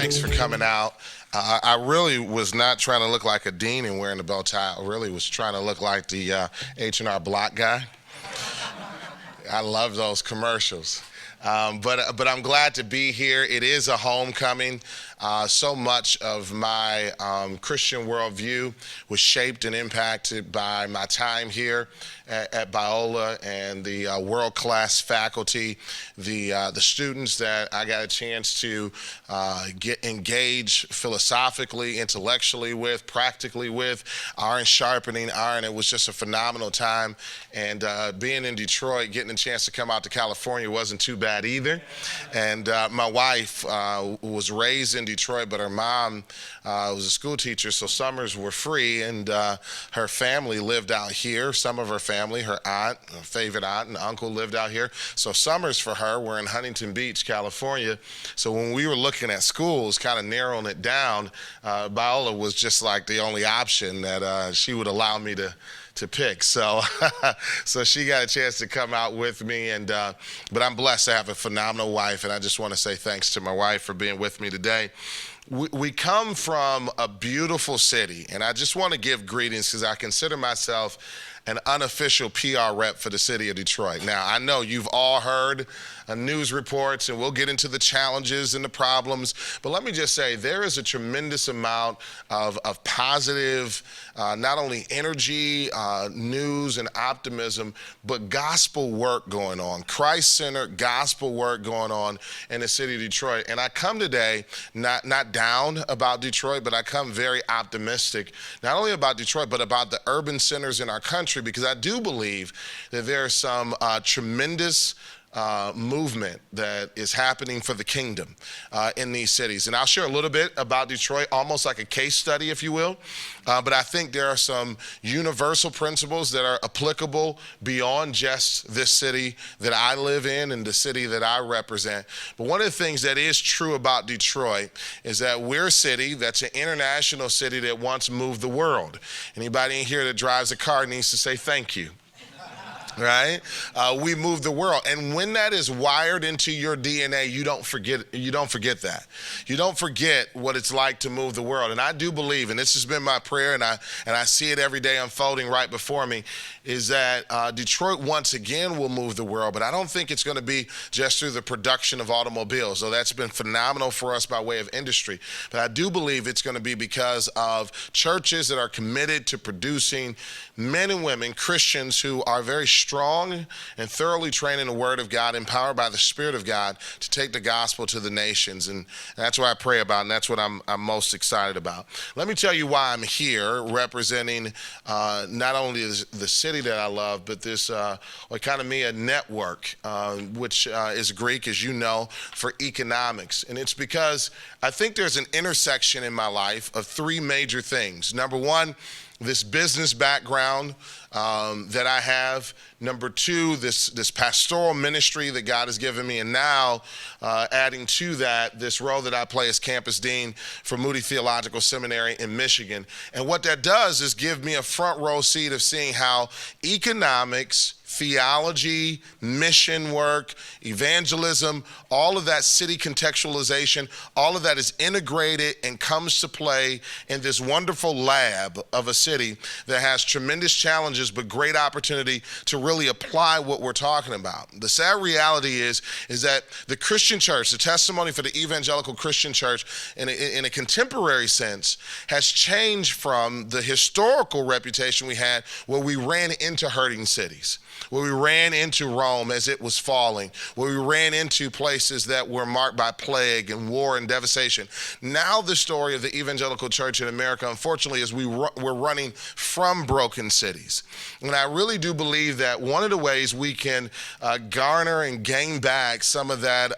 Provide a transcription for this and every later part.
Thanks for coming out. I really was not trying to look like a dean and wearing a bow tie. I really was trying to look like the H&R Block guy. I love those commercials. But I'm glad to be here. It is a homecoming. So much of my Christian worldview was shaped and impacted by my time here at Biola and the world-class faculty, the students that I got a chance to get engaged philosophically, intellectually with, practically with, iron sharpening iron. It was just a phenomenal time. And being in Detroit, getting a chance to come out to California wasn't too bad either. And my wife was raised in Detroit, but her mom was a school teacher, so summers were free, and her family lived out here. Some of her family, her aunt, her favorite aunt and uncle lived out here. So summers for her were in Huntington Beach, California. So when we were looking at schools, kind of narrowing it down, Biola was just like the only option that she would allow me to pick. So so she got a chance to come out with me, and but I'm blessed to have a phenomenal wife, and I just want to say thanks to my wife for being with me today. We come from a beautiful city, and I just want to give greetings because I consider myself an unofficial PR rep for the city of Detroit. Now, I know you've all heard news reports, and we'll get into the challenges and the problems, but let me just say there is a tremendous amount of positive, not only energy, news, and optimism, but gospel work going on, Christ-centered gospel work going on in the city of Detroit. And I come today not down about Detroit, but I come very optimistic, not only about Detroit, but about the urban centers in our country, because I do believe that there is some tremendous movement that is happening for the kingdom in these cities. And I'll share a little bit about Detroit, almost like a case study, if you will. But I think there are some universal principles that are applicable beyond just this city that I live in and the city that I represent. But one of the things that is true about Detroit is that we're a city that's an international city that once moved the world. Anybody in here that drives a car needs to say thank you. Right? We move the world. And when that is wired into your DNA, you don't forget that. You don't forget what it's like to move the world. And I do believe, and this has been my prayer, and I see it every day unfolding right before me, is that Detroit once again will move the world. But I don't think it's going to be just through the production of automobiles, though that's been phenomenal for us by way of industry. But I do believe it's going to be because of churches that are committed to producing men and women, Christians who are very strong and thoroughly trained in the Word of God, empowered by the Spirit of God to take the gospel to the nations. And that's what I pray about, and that's what I'm most excited about. Let me tell you why I'm here representing not only the city that I love, but this a network, which is Greek, as you know, for economics. And it's because I think there's an intersection in my life of three major things. Number one, this business background that I have. Number two, this pastoral ministry that God has given me. And now adding to that, this role that I play as campus dean for Moody Theological Seminary in Michigan. And what that does is give me a front row seat of seeing how economics, theology, mission work, evangelism, all of that city contextualization, all of that is integrated and comes to play in this wonderful lab of a city that has tremendous challenges but great opportunity to really apply what we're talking about. The sad reality is that the Christian church, the testimony for the evangelical Christian church in a contemporary sense has changed from the historical reputation we had where we ran into hurting cities, where we ran into Rome as it was falling, where we ran into places that were marked by plague and war and devastation. Now the story of the evangelical church in America, unfortunately, is we're running from broken cities. And I really do believe that one of the ways we can garner and gain back some of that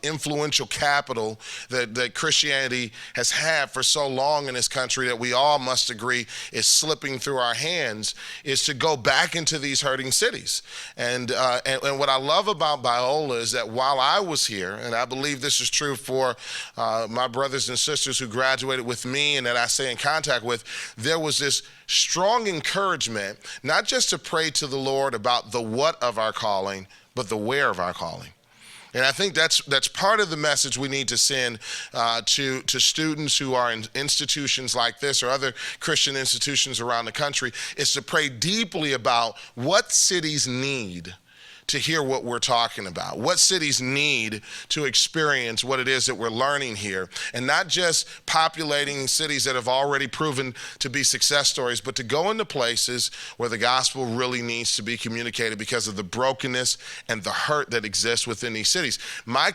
influential capital that Christianity has had for so long in this country that we all must agree is slipping through our hands is to go back into these hurting cities. And what I love about Biola is that while I was here, and I believe this is true for my brothers and sisters who graduated with me and that I stay in contact with, there was this strong encouragement, not just to pray to the Lord about the what of our calling, but the where of our calling. And I think that's part of the message we need to send to students who are in institutions like this or other Christian institutions around the country, is to pray deeply about what cities need to hear what we're talking about, what cities need to experience what it is that we're learning here, and not just populating cities that have already proven to be success stories, but to go into places where the gospel really needs to be communicated because of the brokenness and the hurt that exists within these cities. My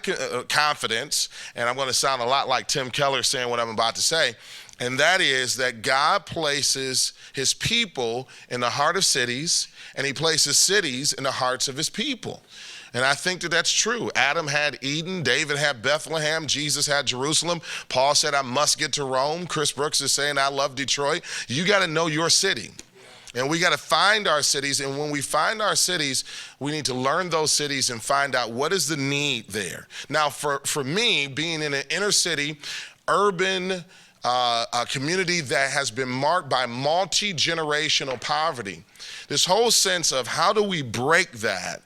confidence, and I'm going to sound a lot like Tim Keller saying what I'm about to say, and that is that God places his people in the heart of cities, and he places cities in the hearts of his people. And I think that that's true. Adam had Eden, David had Bethlehem, Jesus had Jerusalem. Paul said, I must get to Rome. Chris Brooks is saying, I love Detroit. You got to know your city. And we got to find our cities. And when we find our cities, we need to learn those cities and find out what is the need there. Now, for me, being in an inner city, urban a community that has been marked by multi-generational poverty, this whole sense of how do we break that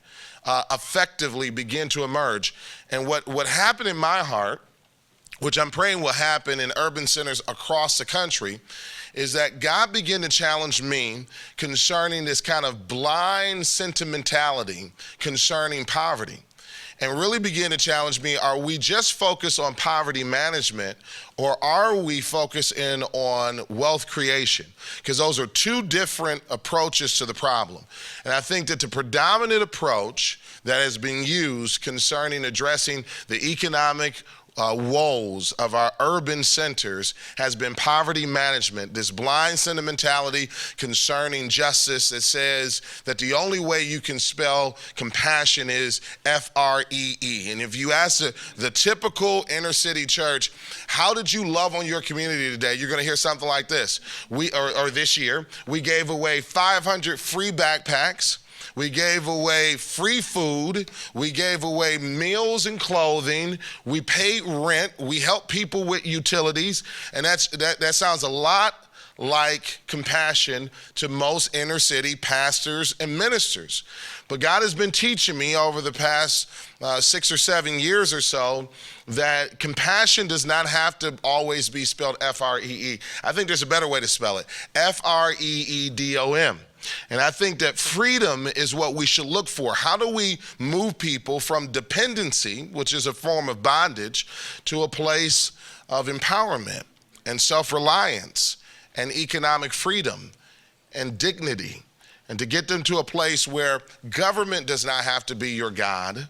effectively begin to emerge. And what happened in my heart, which I'm praying will happen in urban centers across the country, is that God began to challenge me concerning this kind of blind sentimentality concerning poverty. And really begin to challenge me, are we just focused on poverty management, or are we focusing on wealth creation? Because those are two different approaches to the problem. And I think that the predominant approach that is being used concerning addressing the economic woes of our urban centers has been poverty management, this blind sentimentality concerning justice that says that the only way you can spell compassion is F-R-E-E. And if you ask the typical inner city church, how did you love on your community today? You're going to hear something like this. Or this year, we gave away 500 free backpacks. We gave away free food. We gave away meals and clothing. We paid rent. We helped people with utilities. And that sounds a lot like compassion to most inner city pastors and ministers. But God has been teaching me over the past 6 or 7 years or so that compassion does not have to always be spelled F-R-E-E. I think there's a better way to spell it, F-R-E-E-D-O-M. And I think that freedom is what we should look for. How do we move people from dependency, which is a form of bondage, to a place of empowerment and self-reliance and economic freedom and dignity, and to get them to a place where government does not have to be your God,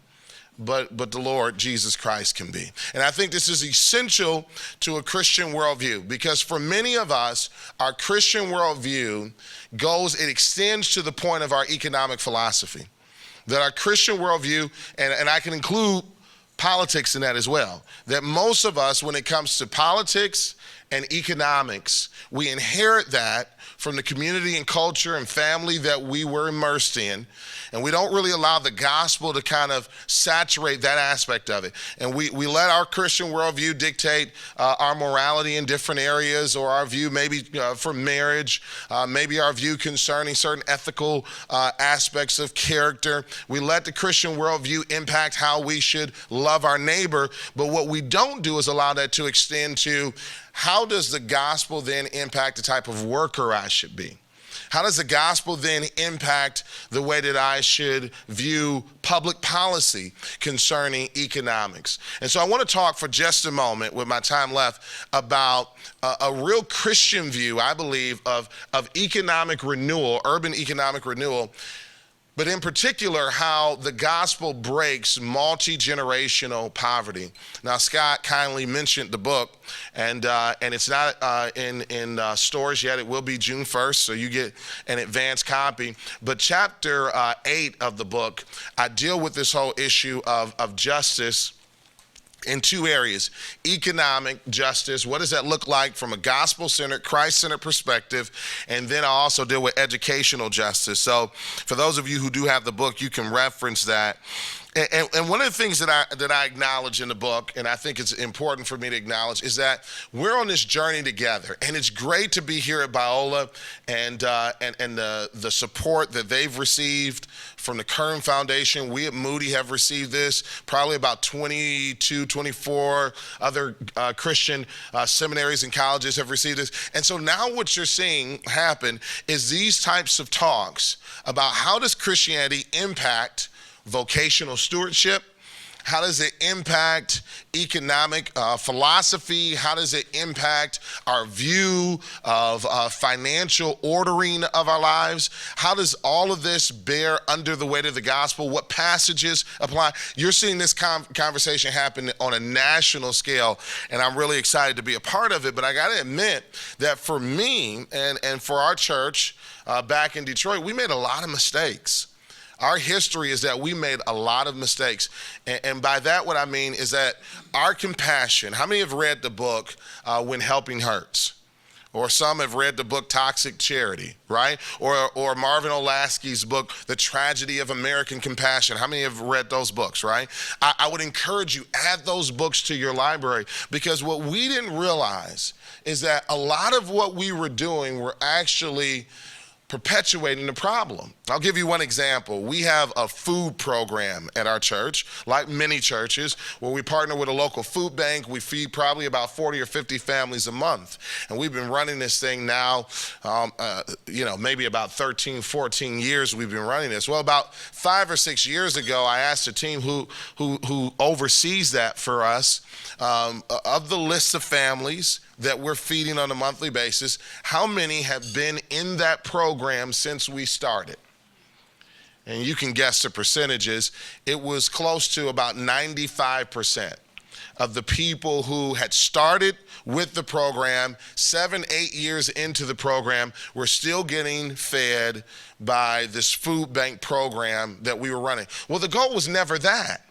but the Lord Jesus Christ can be. And I think this is essential to a Christian worldview, because for many of us, our Christian worldview it extends to the point of our economic philosophy. That our Christian worldview, and I can include politics in that as well, that most of us, when it comes to politics and economics, we inherit that from the community and culture and family that we were immersed in, and we don't really allow the gospel to kind of saturate that aspect of it. And we let our Christian worldview dictate our morality in different areas, or our view maybe for marriage, maybe our view concerning certain ethical aspects of character. We let the Christian worldview impact how we should love our neighbor, but what we don't do is allow that to extend to how does the gospel then impact the type of worker I should be? How does the gospel then impact the way that I should view public policy concerning economics? And so I want to talk for just a moment, with my time left, about a real Christian view, I believe, of economic renewal, urban economic renewal, but in particular, how the gospel breaks multi-generational poverty. Now, Scott kindly mentioned the book, and it's not in stores yet. It will be June 1st, so you get an advance copy. But chapter 8 of the book, I deal with this whole issue of justice in two areas: economic justice, what does that look like from a gospel-centered, Christ-centered perspective, and then I also deal with educational justice. So for those of you who do have the book, you can reference that. And one of the things that I acknowledge in the book, and I think it's important for me to acknowledge, is that we're on this journey together, and it's great to be here at Biola and the support that they've received from the Kern Foundation. We at Moody have received this. Probably about 22, 24 other Christian seminaries and colleges have received this. And so now what you're seeing happen is these types of talks about how does Christianity impact vocational stewardship? How does it impact economic philosophy? How does it impact our view of financial ordering of our lives? How does all of this bear under the weight of the gospel? What passages apply? You're seeing this conversation happen on a national scale, and I'm really excited to be a part of it. But I got to admit that for me and for our church back in Detroit, we made a lot of mistakes. Our history is that we made a lot of mistakes. And by that, what I mean is that our compassion, how many have read the book When Helping Hurts? Or some have read the book Toxic Charity, right? Or Marvin Olasky's book, The Tragedy of American Compassion. How many have read those books, right? I would encourage you, add those books to your library, because what we didn't realize is that a lot of what we were doing were actually perpetuating the problem. I'll give you one example. We have a food program at our church, like many churches, where we partner with a local food bank. We feed probably about 40 or 50 families a month. And we've been running this thing now, maybe about 13, 14 years we've been running this. Well, about 5 or 6 years ago, I asked the team who oversees that for us, of the list of families that we're feeding on a monthly basis, how many have been in that program since we started? And you can guess the percentages. It was close to about 95% of the people who had started with the program 7, 8 years into the program were still getting fed by this food bank program that we were running. Well, the goal was never that.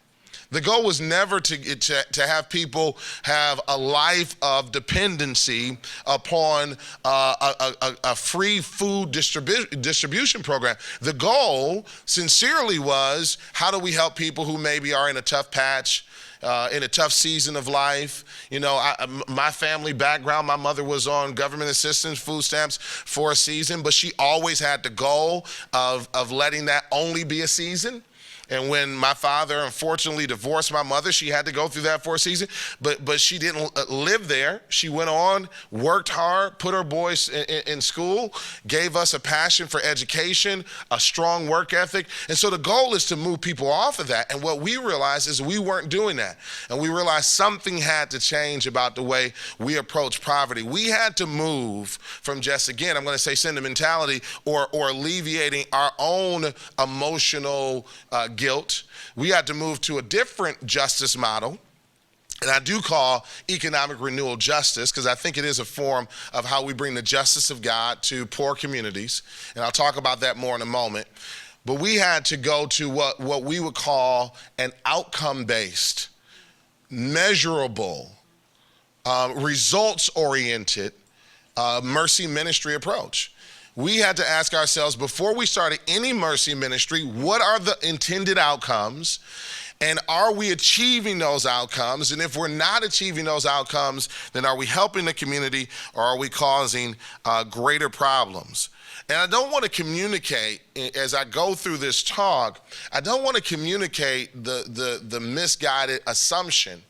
The goal was never to have people have a life of dependency upon a free food distribution program. The goal, sincerely, was how do we help people who maybe are in a tough patch, in a tough season of life. You know, my family background, my mother was on government assistance, food stamps for a season, but she always had the goal of letting that only be a season. And when my father unfortunately divorced my mother, she had to go through that for a season, but she didn't live there. She went on, worked hard, put her boys in school, gave us a passion for education, a strong work ethic. And so the goal is to move people off of that. And what we realized is we weren't doing that. And we realized something had to change about the way we approach poverty. We had to move from just, again, I'm going to say sentimentality or alleviating our own emotional guilt. We had to move to a different justice model. And I do call economic renewal justice because I think it is a form of how we bring the justice of God to poor communities. And I'll talk about that more in a moment. But we had to go to what we would call an outcome-based, measurable, results-oriented mercy ministry approach. We had to ask ourselves, before we started any mercy ministry, what are the intended outcomes? And are we achieving those outcomes? And if we're not achieving those outcomes, then are we helping the community or are we causing greater problems? And I don't want to communicate, as I go through this talk, I don't want to communicate the misguided assumption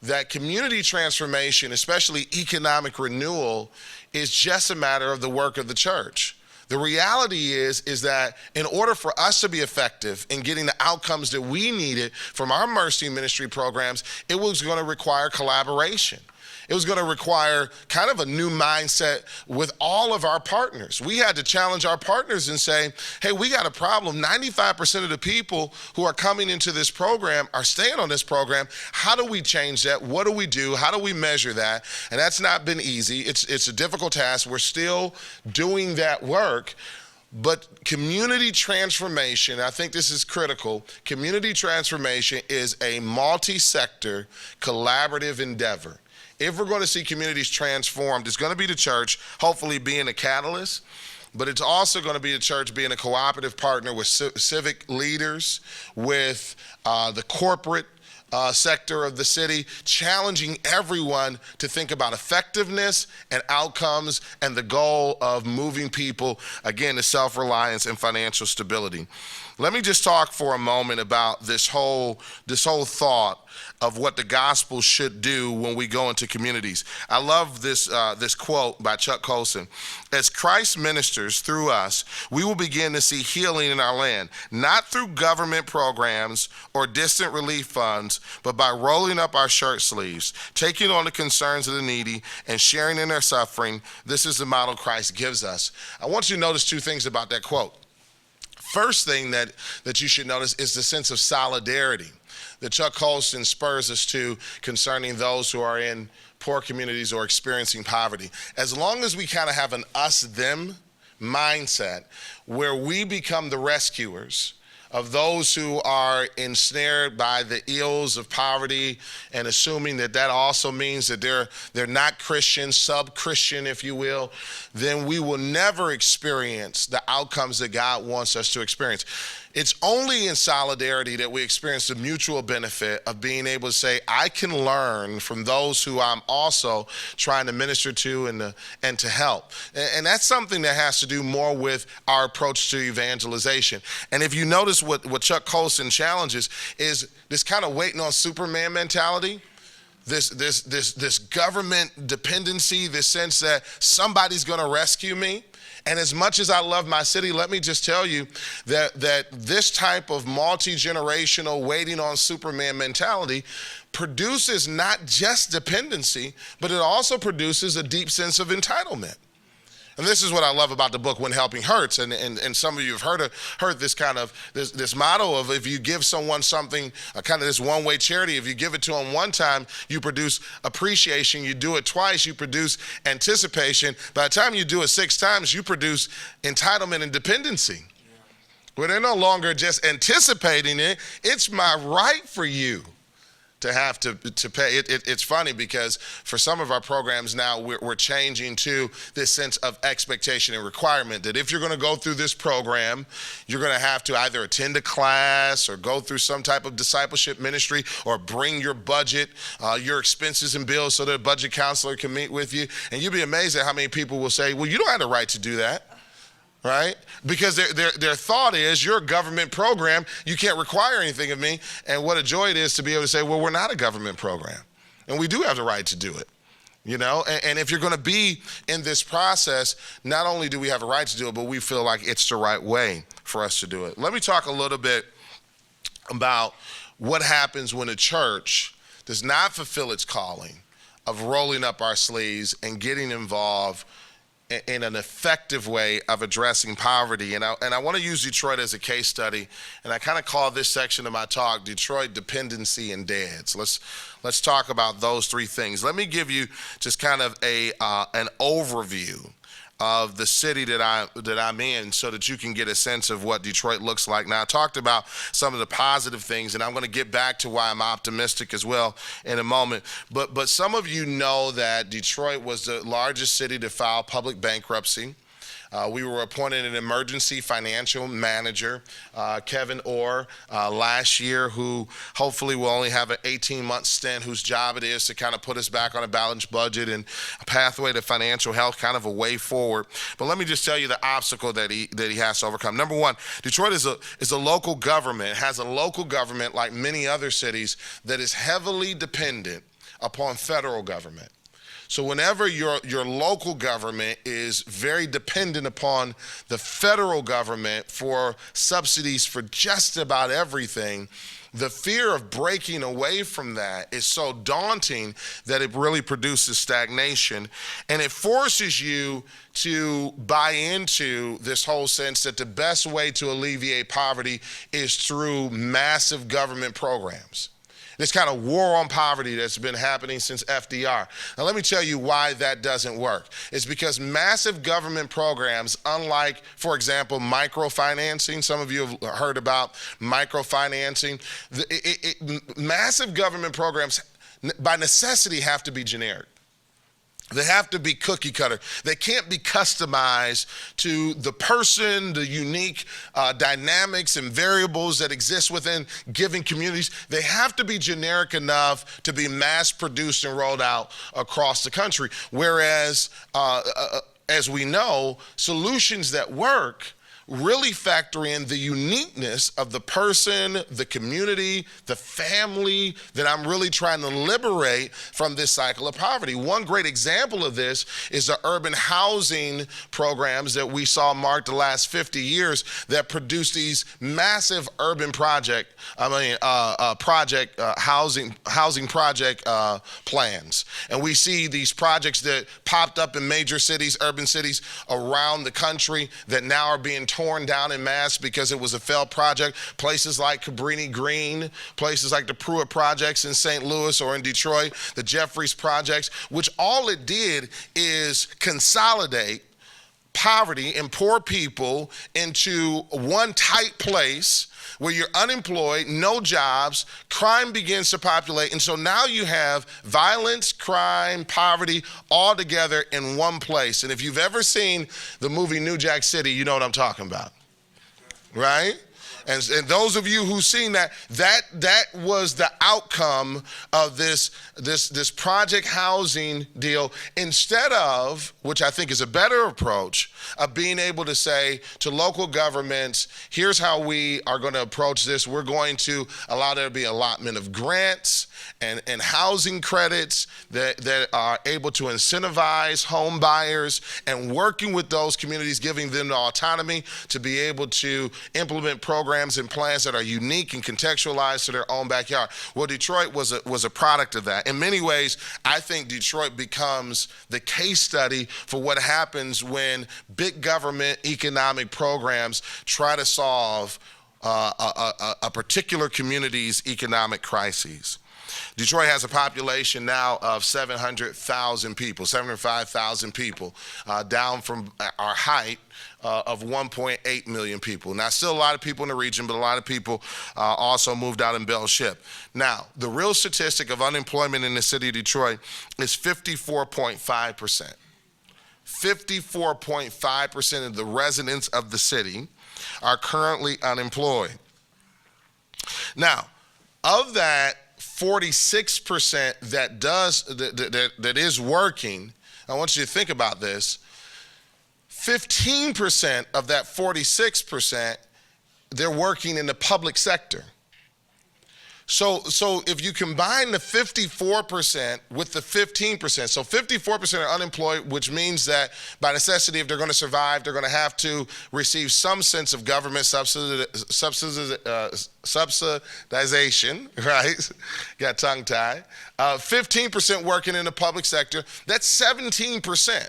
that community transformation, especially economic renewal, is just a matter of the work of the church. The reality is that in order for us to be effective in getting the outcomes that we needed from our mercy ministry programs, it was going to require collaboration. It was going to require kind of a new mindset with all of our partners. We had to challenge our partners and say, hey, we got a problem. 95% of the people who are coming into this program are staying on this program. How do we change that? What do we do? How do we measure that? And that's not been easy. It's a difficult task. We're still doing that work. But community transformation, I think this is critical, community transformation is a multi-sector collaborative endeavor. If we're going to see communities transformed, it's going to be the church, hopefully being a catalyst. but it's also going to be a church being a cooperative partner with civic leaders, with the corporate sector of the city, challenging everyone to think about effectiveness and outcomes and the goal of moving people, again, to self-reliance and financial stability. Let me just talk for a moment about this whole thought of what the gospel should do when we go into communities. I love this quote by Chuck Colson. As Christ ministers through us, we will begin to see healing in our land, not through government programs or distant relief funds, but by rolling up our shirt sleeves, taking on the concerns of the needy, and sharing in their suffering. This is the model Christ gives us. I want you to notice two things about that quote. First thing that you should notice is the sense of solidarity that Chuck Colson spurs us to concerning those who are in poor communities or experiencing poverty. As long as we kind of have an us-them mindset where we become the rescuers of those who are ensnared by the ills of poverty, and assuming that also means that they're not Christian, sub-Christian, if you will, then we will never experience the outcomes that God wants us to experience. It's only in solidarity that we experience the mutual benefit of being able to say, I can learn from those who I'm also trying to minister to and to help. And that's something that has to do more with our approach to evangelization. And if you notice what Chuck Colson challenges is this kind of waiting on Superman mentality. This government dependency, this sense that somebody's going to rescue me. And as much as I love my city, let me just tell you that this type of multi-generational waiting on Superman mentality produces not just dependency, but it also produces a deep sense of entitlement. And this is what I love about the book, When Helping Hurts. And some of you have heard this kind of, this motto of if you give someone something, kind of this one-way charity, if you give it to them one time, you produce appreciation. You do it twice, you produce anticipation. By the time you do it 6 times, you produce entitlement and dependency. Where they're no longer just anticipating it, it's my right for you to have to pay. It's funny because for some of our programs now, we're changing to this sense of expectation and requirement that if you're going to go through this program, you're going to have to either attend a class or go through some type of discipleship ministry or bring your budget, your expenses and bills so that a budget counselor can meet with you. And you'd be amazed at how many people will say, well, you don't have the right to do that. Right? Because their thought is, you're a government program, you can't require anything of me. And what a joy it is to be able to say, well, we're not a government program. And we do have the right to do it. You know, and if you're going to be in this process, not only do we have a right to do it, but we feel like it's the right way for us to do it. Let me talk a little bit about what happens when a church does not fulfill its calling of rolling up our sleeves and getting involved in an effective way of addressing poverty. And I want to use Detroit as a case study, and I kind of call this section of my talk Detroit Dependency and Dads. Let's talk about those 3 things. Let me give you just kind of an overview of the city that I'm in so that you can get a sense of what Detroit looks like. Now, I talked about some of the positive things, and I'm going to get back to why I'm optimistic as well in a moment. But some of you know that Detroit was the largest city to file public bankruptcy. We were appointed an emergency financial manager, Kevin Orr, last year, who hopefully will only have an 18-month stint, whose job it is to kind of put us back on a balanced budget and a pathway to financial health, kind of a way forward. But let me just tell you the obstacle that he has to overcome. Number one, Detroit is a local government, has a local government like many other cities that is heavily dependent upon federal government. So whenever your local government is very dependent upon the federal government for subsidies for just about everything, the fear of breaking away from that is so daunting that it really produces stagnation. And it forces you to buy into this whole sense that the best way to alleviate poverty is through massive government programs. This kind of war on poverty that's been happening since FDR. Now, let me tell you why that doesn't work. It's because massive government programs, unlike, for example, microfinancing, some of you have heard about microfinancing, massive government programs by necessity have to be generic. They have to be cookie cutter. They can't be customized to the person, the unique dynamics and variables that exist within given communities. They have to be generic enough to be mass produced and rolled out across the country. Whereas, as we know, solutions that work really factor in the uniqueness of the person, the community, the family that I'm really trying to liberate from this cycle of poverty. One great example of this is the urban housing programs that we saw mark the last 50 years that produce these massive urban housing project plans. And we see these projects that popped up in major cities, urban cities around the country that now are being torn down in mass because it was a failed project. Places like Cabrini Green, places like the Pruitt projects in St. Louis or in Detroit, the Jeffries projects, which all it did is consolidate poverty and poor people into one tight place where you're unemployed, no jobs, crime begins to populate, and so now you have violence, crime, poverty all together in one place. And if you've ever seen the movie New Jack City, you know what I'm talking about, right? And those of you who've seen that was the outcome of this project housing deal, instead of, which I think is a better approach, of being able to say to local governments, here's how we are going to approach this. We're going to allow there to be allotment of grants and housing credits that are able to incentivize home buyers, and working with those communities, giving them the autonomy to be able to implement programs and plans that are unique and contextualized to their own backyard. Well, Detroit was a product of that. In many ways, I think Detroit becomes the case study for what happens when big government economic programs try to solve a particular community's economic crises. Detroit has a population now of 700,000 people, 705,000 people, down from our height of 1.8 million people. Now, still a lot of people in the region, but a lot of people also moved out in Bell Ship. Now, the real statistic of unemployment in the city of Detroit is 54.5%. 54.5% of the residents of the city are currently unemployed. Now, of that 46% that is working, I want you to think about this. 15% of that 46%, they're working in the public sector. So if you combine the 54% with the 15%, so 54% are unemployed, which means that by necessity, if they're going to survive, they're going to have to receive some sense of government subsidization, right? Got tongue-tied. 15% working in the public sector. That's 70%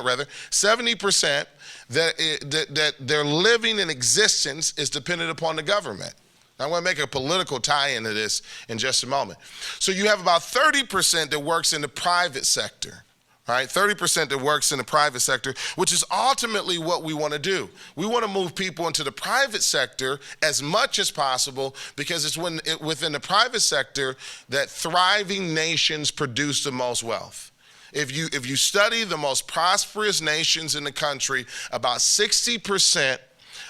rather. 70% that their living and existence is dependent upon the government. I'm going to make a political tie into this in just a moment. So you have about 30% that works in the private sector, right? 30% that works in the private sector, which is ultimately what we want to do. We want to move people into the private sector as much as possible, because it's within the private sector that thriving nations produce the most wealth. If you study the most prosperous nations in the country, about 60%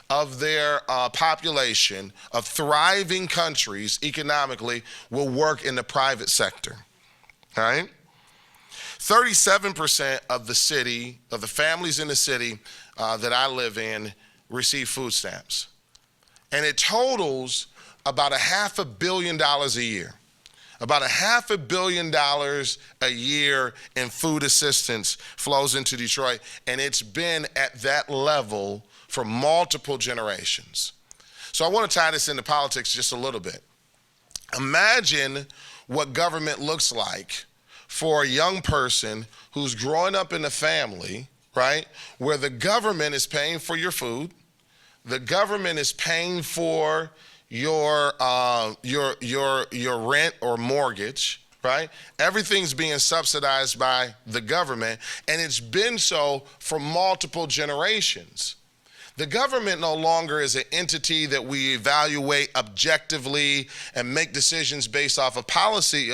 of their population of thriving countries economically will work in the private sector, all right? 37% of the families in the city that I live in receive food stamps. And it totals about $500 million a year. About $500 million a year in food assistance flows into Detroit, and it's been at that level for multiple generations. So I want to tie this into politics just a little bit. Imagine what government looks like for a young person who's growing up in a family, right, where the government is paying for your food, the government is paying for your rent or mortgage, right? Everything's being subsidized by the government, and it's been so for multiple generations. The government no longer is an entity that we evaluate objectively and make decisions based off a policy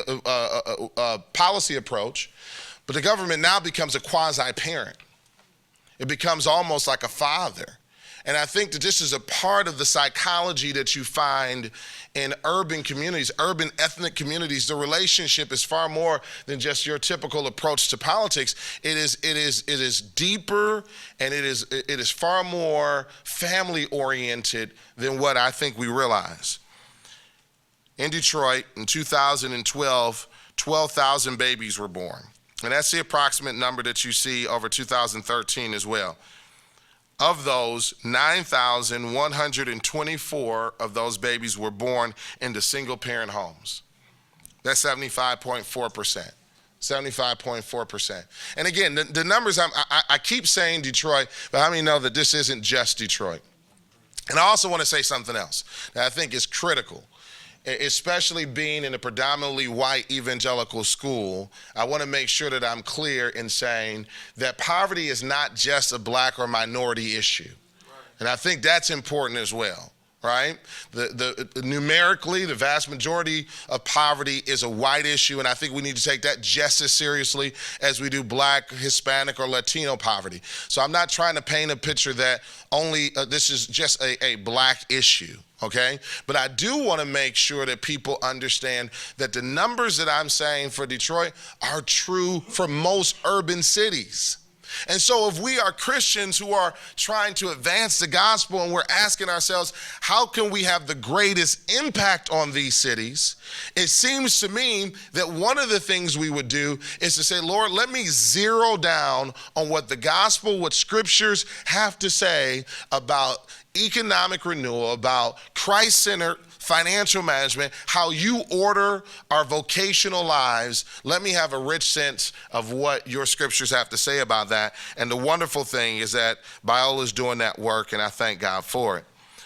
approach, But the government now becomes a quasi-parent. It becomes almost like a father. And I think that this is a part of the psychology that you find in urban communities, urban ethnic communities. The relationship is far more than just your typical approach to politics. It is deeper, and it is far more family oriented than what I think we realize. In Detroit in 2012, 12,000 babies were born. And that's the approximate number that you see over 2013 as well. Of those, 9,124 of those babies were born into single-parent homes. That's 75.4%. 75.4%. And again, the numbers, I keep saying Detroit, but how many know that this isn't just Detroit? And I also want to say something else that I think is critical. Especially being in a predominantly white evangelical school, I want to make sure that I'm clear in saying that poverty is not just a black or minority issue. And I think that's important as well, right? Numerically, the vast majority of poverty is a white issue, and I think we need to take that just as seriously as we do black, Hispanic, or Latino poverty. So I'm not trying to paint a picture that only this is just a black issue. Okay, but I do want to make sure that people understand that the numbers that I'm saying for Detroit are true for most urban cities. And so if we are Christians who are trying to advance the gospel and we're asking ourselves, how can we have the greatest impact on these cities? It seems to me that one of the things we would do is to say, Lord, let me zero down on what the gospel, what scriptures have to say about economic renewal, about Christ-centered financial management, how you order our vocational lives. Let me have a rich sense of what your scriptures have to say about that. And the wonderful thing is that Biola is doing that work, and I thank God for it.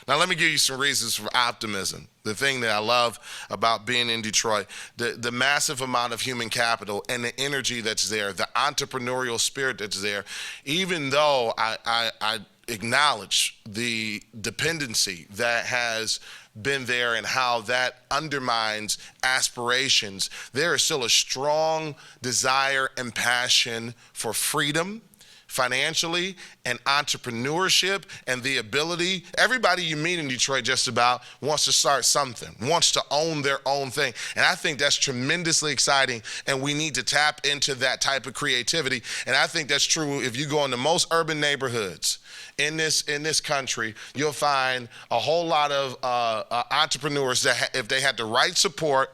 Now, let me give you some reasons for optimism. The thing that I love about being in Detroit, the massive amount of human capital and the energy that's there, the entrepreneurial spirit that's there, even though I acknowledge the dependency that has been there and how that undermines aspirations, there is still a strong desire and passion for freedom, financially, and entrepreneurship, and the ability. Everybody you meet in Detroit just about wants to start something, wants to own their own thing. And I think that's tremendously exciting, and we need to tap into that type of creativity. And I think that's true if you go into most urban neighborhoods in this country. You'll find a whole lot of entrepreneurs that if they had the right support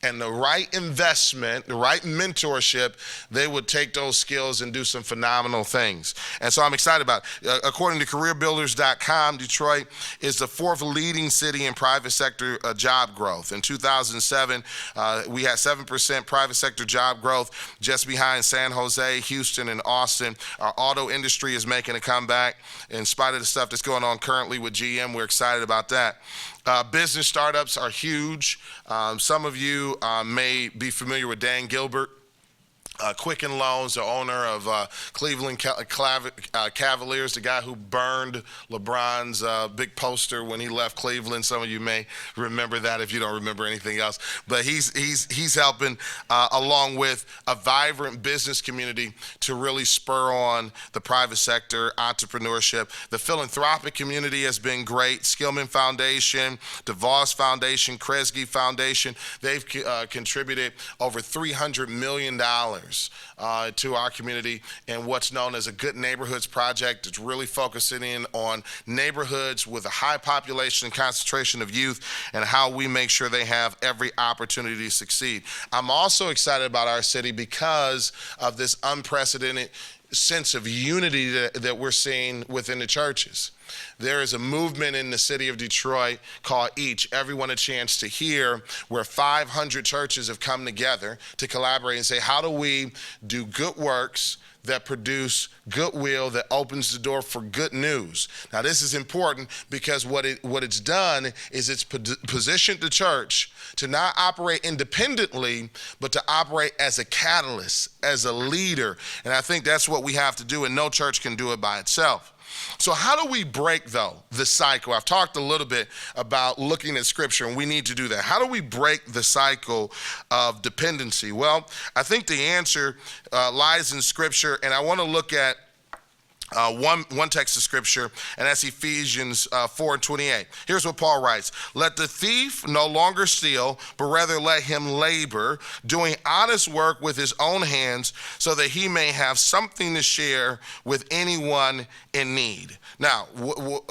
and the right investment, the right mentorship, they would take those skills and do some phenomenal things. And so I'm excited about it. According to careerbuilders.com, Detroit is the fourth leading city in private sector job growth. In 2007, we had 7% private sector job growth, just behind San Jose, Houston, and Austin. Our auto industry is making a comeback. In spite of the stuff that's going on currently with GM, we're excited about that. Business startups are huge. Some of you may be familiar with Dan Gilbert. Quicken Loans, the owner of Cleveland Cavaliers, the guy who burned LeBron's big poster when he left Cleveland. Some of you may remember that if you don't remember anything else. But he's helping along with a vibrant business community to really spur on the private sector entrepreneurship. The philanthropic community has been great. Skillman Foundation, DeVos Foundation, Kresge Foundation, they've contributed over $300 million to our community and what's known as a Good Neighborhoods Project. It's really focusing in on neighborhoods with a high population and concentration of youth and how we make sure they have every opportunity to succeed. I'm also excited about our city because of this unprecedented sense of unity that we're seeing within the churches. There is a movement in the city of Detroit called Each, Everyone a Chance to Hear, where 500 churches have come together to collaborate and say, how do we do good works that produce goodwill, that opens the door for good news? Now, this is important because what it's done is it's positioned the church to not operate independently, but to operate as a catalyst, as a leader. And I think that's what we have to do, and no church can do it by itself. So how do we break, though, the cycle? I've talked a little bit about looking at Scripture, and we need to do that. How do we break the cycle of dependency? Well, I think the answer lies in Scripture, and I want to look at one text of Scripture, and that's Ephesians 4:28. Here's what Paul writes: "Let the thief no longer steal, but rather let him labor, doing honest work with his own hands, so that he may have something to share with anyone in need." Now,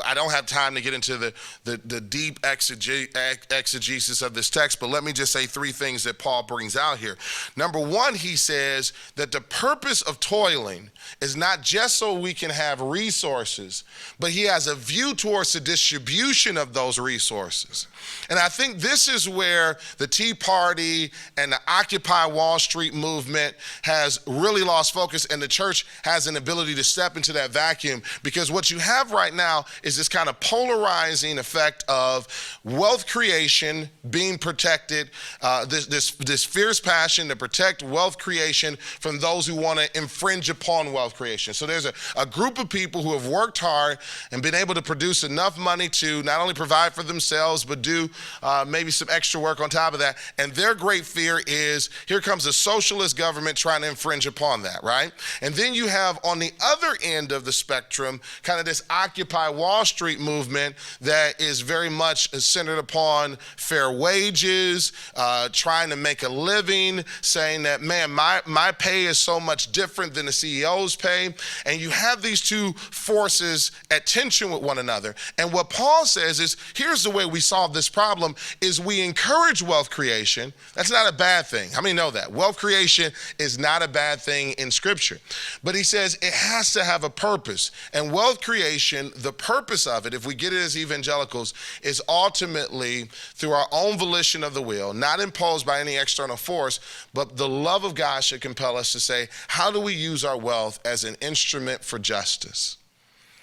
I don't have time to get into the deep exegesis of this text, but let me just say three things that Paul brings out here. Number one, he says that the purpose of toiling is not just so we can have resources, but he has a view towards the distribution of those resources. And I think this is where the Tea Party and the Occupy Wall Street movement has really lost focus, and the church has an ability to step into that vacuum, because what you have right now is this kind of polarizing effect of wealth creation being protected, this fierce passion to protect wealth creation from those who want to infringe upon wealth creation. So there's a group of people who have worked hard and been able to produce enough money to not only provide for themselves, but do maybe some extra work on top of that. And their great fear is, here comes a socialist government trying to infringe upon that, right? And then you have on the other end of the spectrum, kind of this Occupy Wall Street movement that is very much centered upon fair wages, trying to make a living, saying that, man, my pay is so much different than the CEO's pay. And you have these two forces at tension with one another. And what Paul says is, here's the way we solve this problem, is we encourage wealth creation. That's not a bad thing. How many know that? Wealth creation is not a bad thing in Scripture. But he says it has to have a purpose. And wealth creation, the purpose of it, if we get it as evangelicals, is ultimately through our own volition of the will, not imposed by any external force, but the love of God should compel us to say, how do we use our wealth as an instrument for justice?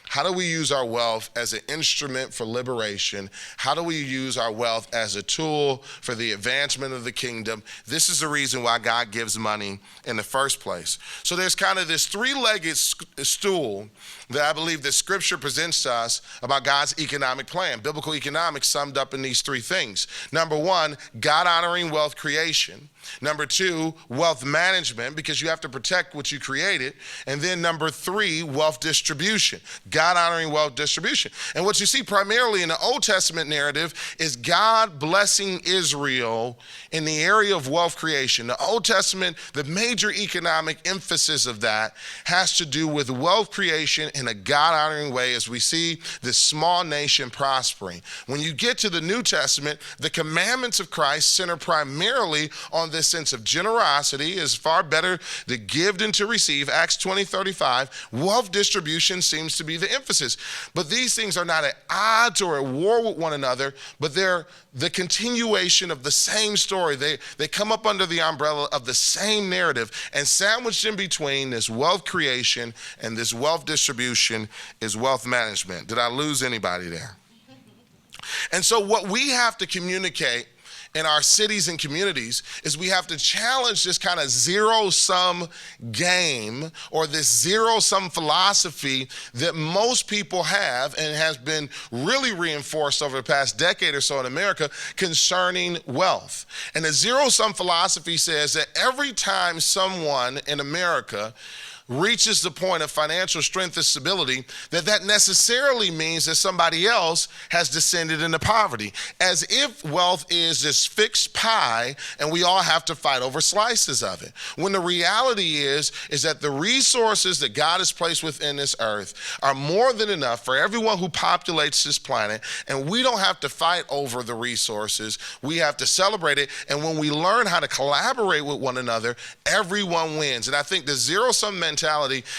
How do we use our wealth as an instrument for liberation? How do we use our wealth as a tool for the advancement of the kingdom? This is the reason why God gives money in the first place. So there's kind of this three-legged stool that I believe that Scripture presents to us about God's economic plan. Biblical economics summed up in these three things. Number one, God-honoring wealth creation. Number two, wealth management, because you have to protect what you created. And then number three, wealth distribution, God honoring wealth distribution. And what you see primarily in the Old Testament narrative is God blessing Israel in the area of wealth creation. The Old Testament, the major economic emphasis of that has to do with wealth creation in a God honoring way, as we see this small nation prospering. When you get to the New Testament, the commandments of Christ center primarily on this sense of generosity. Is far better to give than to receive. Acts 20:35. Wealth distribution seems to be the emphasis. But these things are not at odds or at war with one another, but they're the continuation of the same story. They come up under the umbrella of the same narrative, and sandwiched in between this wealth creation and this wealth distribution is wealth management. Did I lose anybody there? And so what we have to communicate in our cities and communities is we have to challenge this kind of zero-sum game, or this zero-sum philosophy that most people have and has been really reinforced over the past decade or so in America concerning wealth. And the zero-sum philosophy says that every time someone in America reaches the point of financial strength and stability, that necessarily means that somebody else has descended into poverty, as if wealth is this fixed pie and we all have to fight over slices of it. When the reality is that the resources that God has placed within this earth are more than enough for everyone who populates this planet, and we don't have to fight over the resources. We have to celebrate it, and when we learn how to collaborate with one another, everyone wins. And I think the zero-sum mentality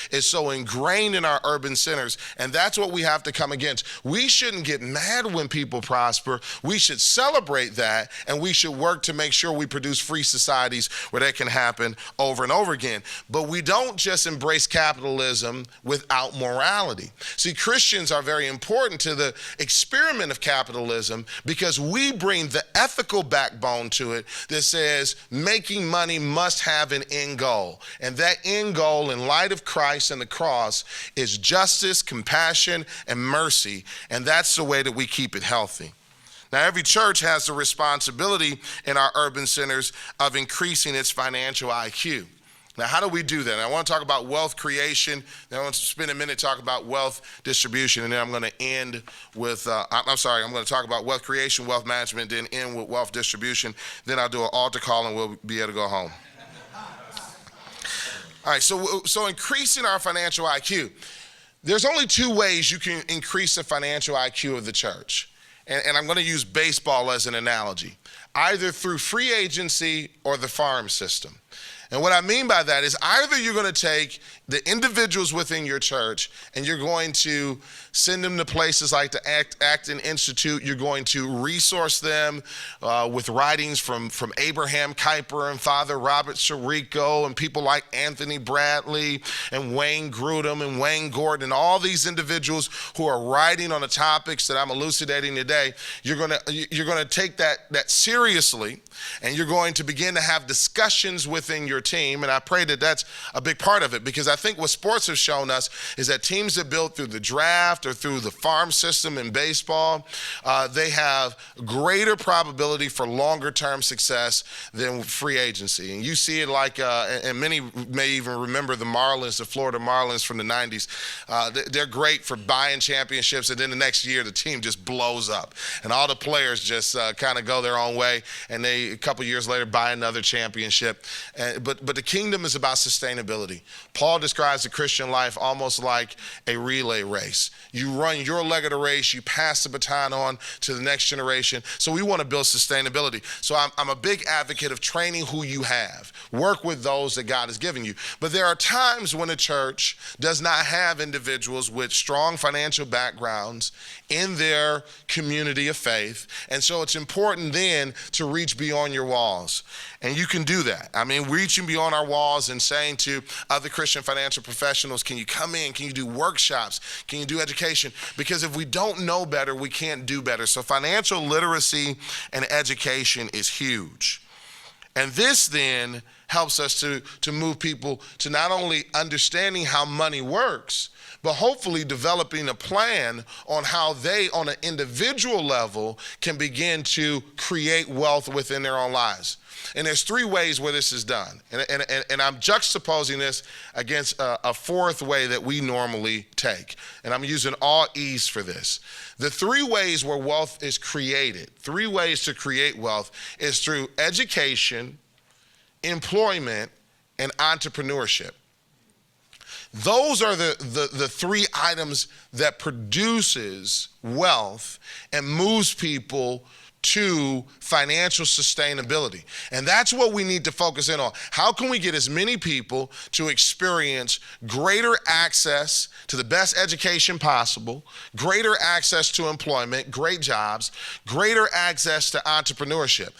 is so ingrained in our urban centers, and that's what we have to come against. We shouldn't get mad when people prosper. We should celebrate that, and we should work to make sure we produce free societies where that can happen over and over again. But we don't just embrace capitalism without morality. See, Christians are very important to the experiment of capitalism because we bring the ethical backbone to it that says making money must have an end goal, and that end goal in in light of Christ and the cross is justice, compassion, and mercy, and that's the way that we keep it healthy. Now, every church has the responsibility in our urban centers of increasing its financial IQ. Now, how do we do that? I want to talk about wealth creation, then I want to spend a minute talking about wealth distribution, and then I'm going to end with, I'm going to talk about wealth creation, wealth management, then end with wealth distribution. Then I'll do an altar call and we'll be able to go home. All right, so increasing our financial IQ. There's only two ways you can increase the financial IQ of the church. And I'm going to use baseball as an analogy, either through free agency or the farm system. And what I mean by that is either you're going to take the individuals within your church and you're going to send them to places like the Acton Institute. You're going to resource them with writings from Abraham Kuyper and Father Robert Sirico and people like Anthony Bradley and Wayne Grudem and Wayne Gordon and all these individuals who are writing on the topics that I'm elucidating today. You're going to take that seriously, and you're going to begin to have discussions within your team. And I pray that that's a big part of it, because I think what sports have shown us is that teams that build through the draft or through the farm system in baseball, they have greater probability for longer term success than free agency. And you see it like, and many may even remember the Marlins, the Florida Marlins from the 90s. They're great for buying championships, and then the next year the team just blows up. And all the players just kind of go their own way, and they, a couple years later, buy another championship. But the kingdom is about sustainability. Paul describes the Christian life almost like a relay race. You run your leg of the race, you pass the baton on to the next generation. So we want to build sustainability. So I'm a big advocate of training who you have. Work with those that God has given you. But there are times when a church does not have individuals with strong financial backgrounds in their community of faith. And so it's important then to reach beyond your walls. And you can do that. I mean, reaching beyond our walls and saying to other Christian financial professionals, can you come in? Can you do workshops? Can you do education? Because if we don't know better, we can't do better. So financial literacy and education is huge. And this then helps us to move people to not only understanding how money works, but hopefully developing a plan on how they, on an individual level, can begin to create wealth within their own lives. And there's three ways where this is done. And I'm juxtaposing this against a fourth way that we normally take. And I'm using all E's for this. The three ways where wealth is created, three ways to create wealth, is through education, employment, and entrepreneurship. Those are the three items that produces wealth and moves people to financial sustainability. And that's what we need to focus in on. How can we get as many people to experience greater access to the best education possible, greater access to employment, great jobs, greater access to entrepreneurship?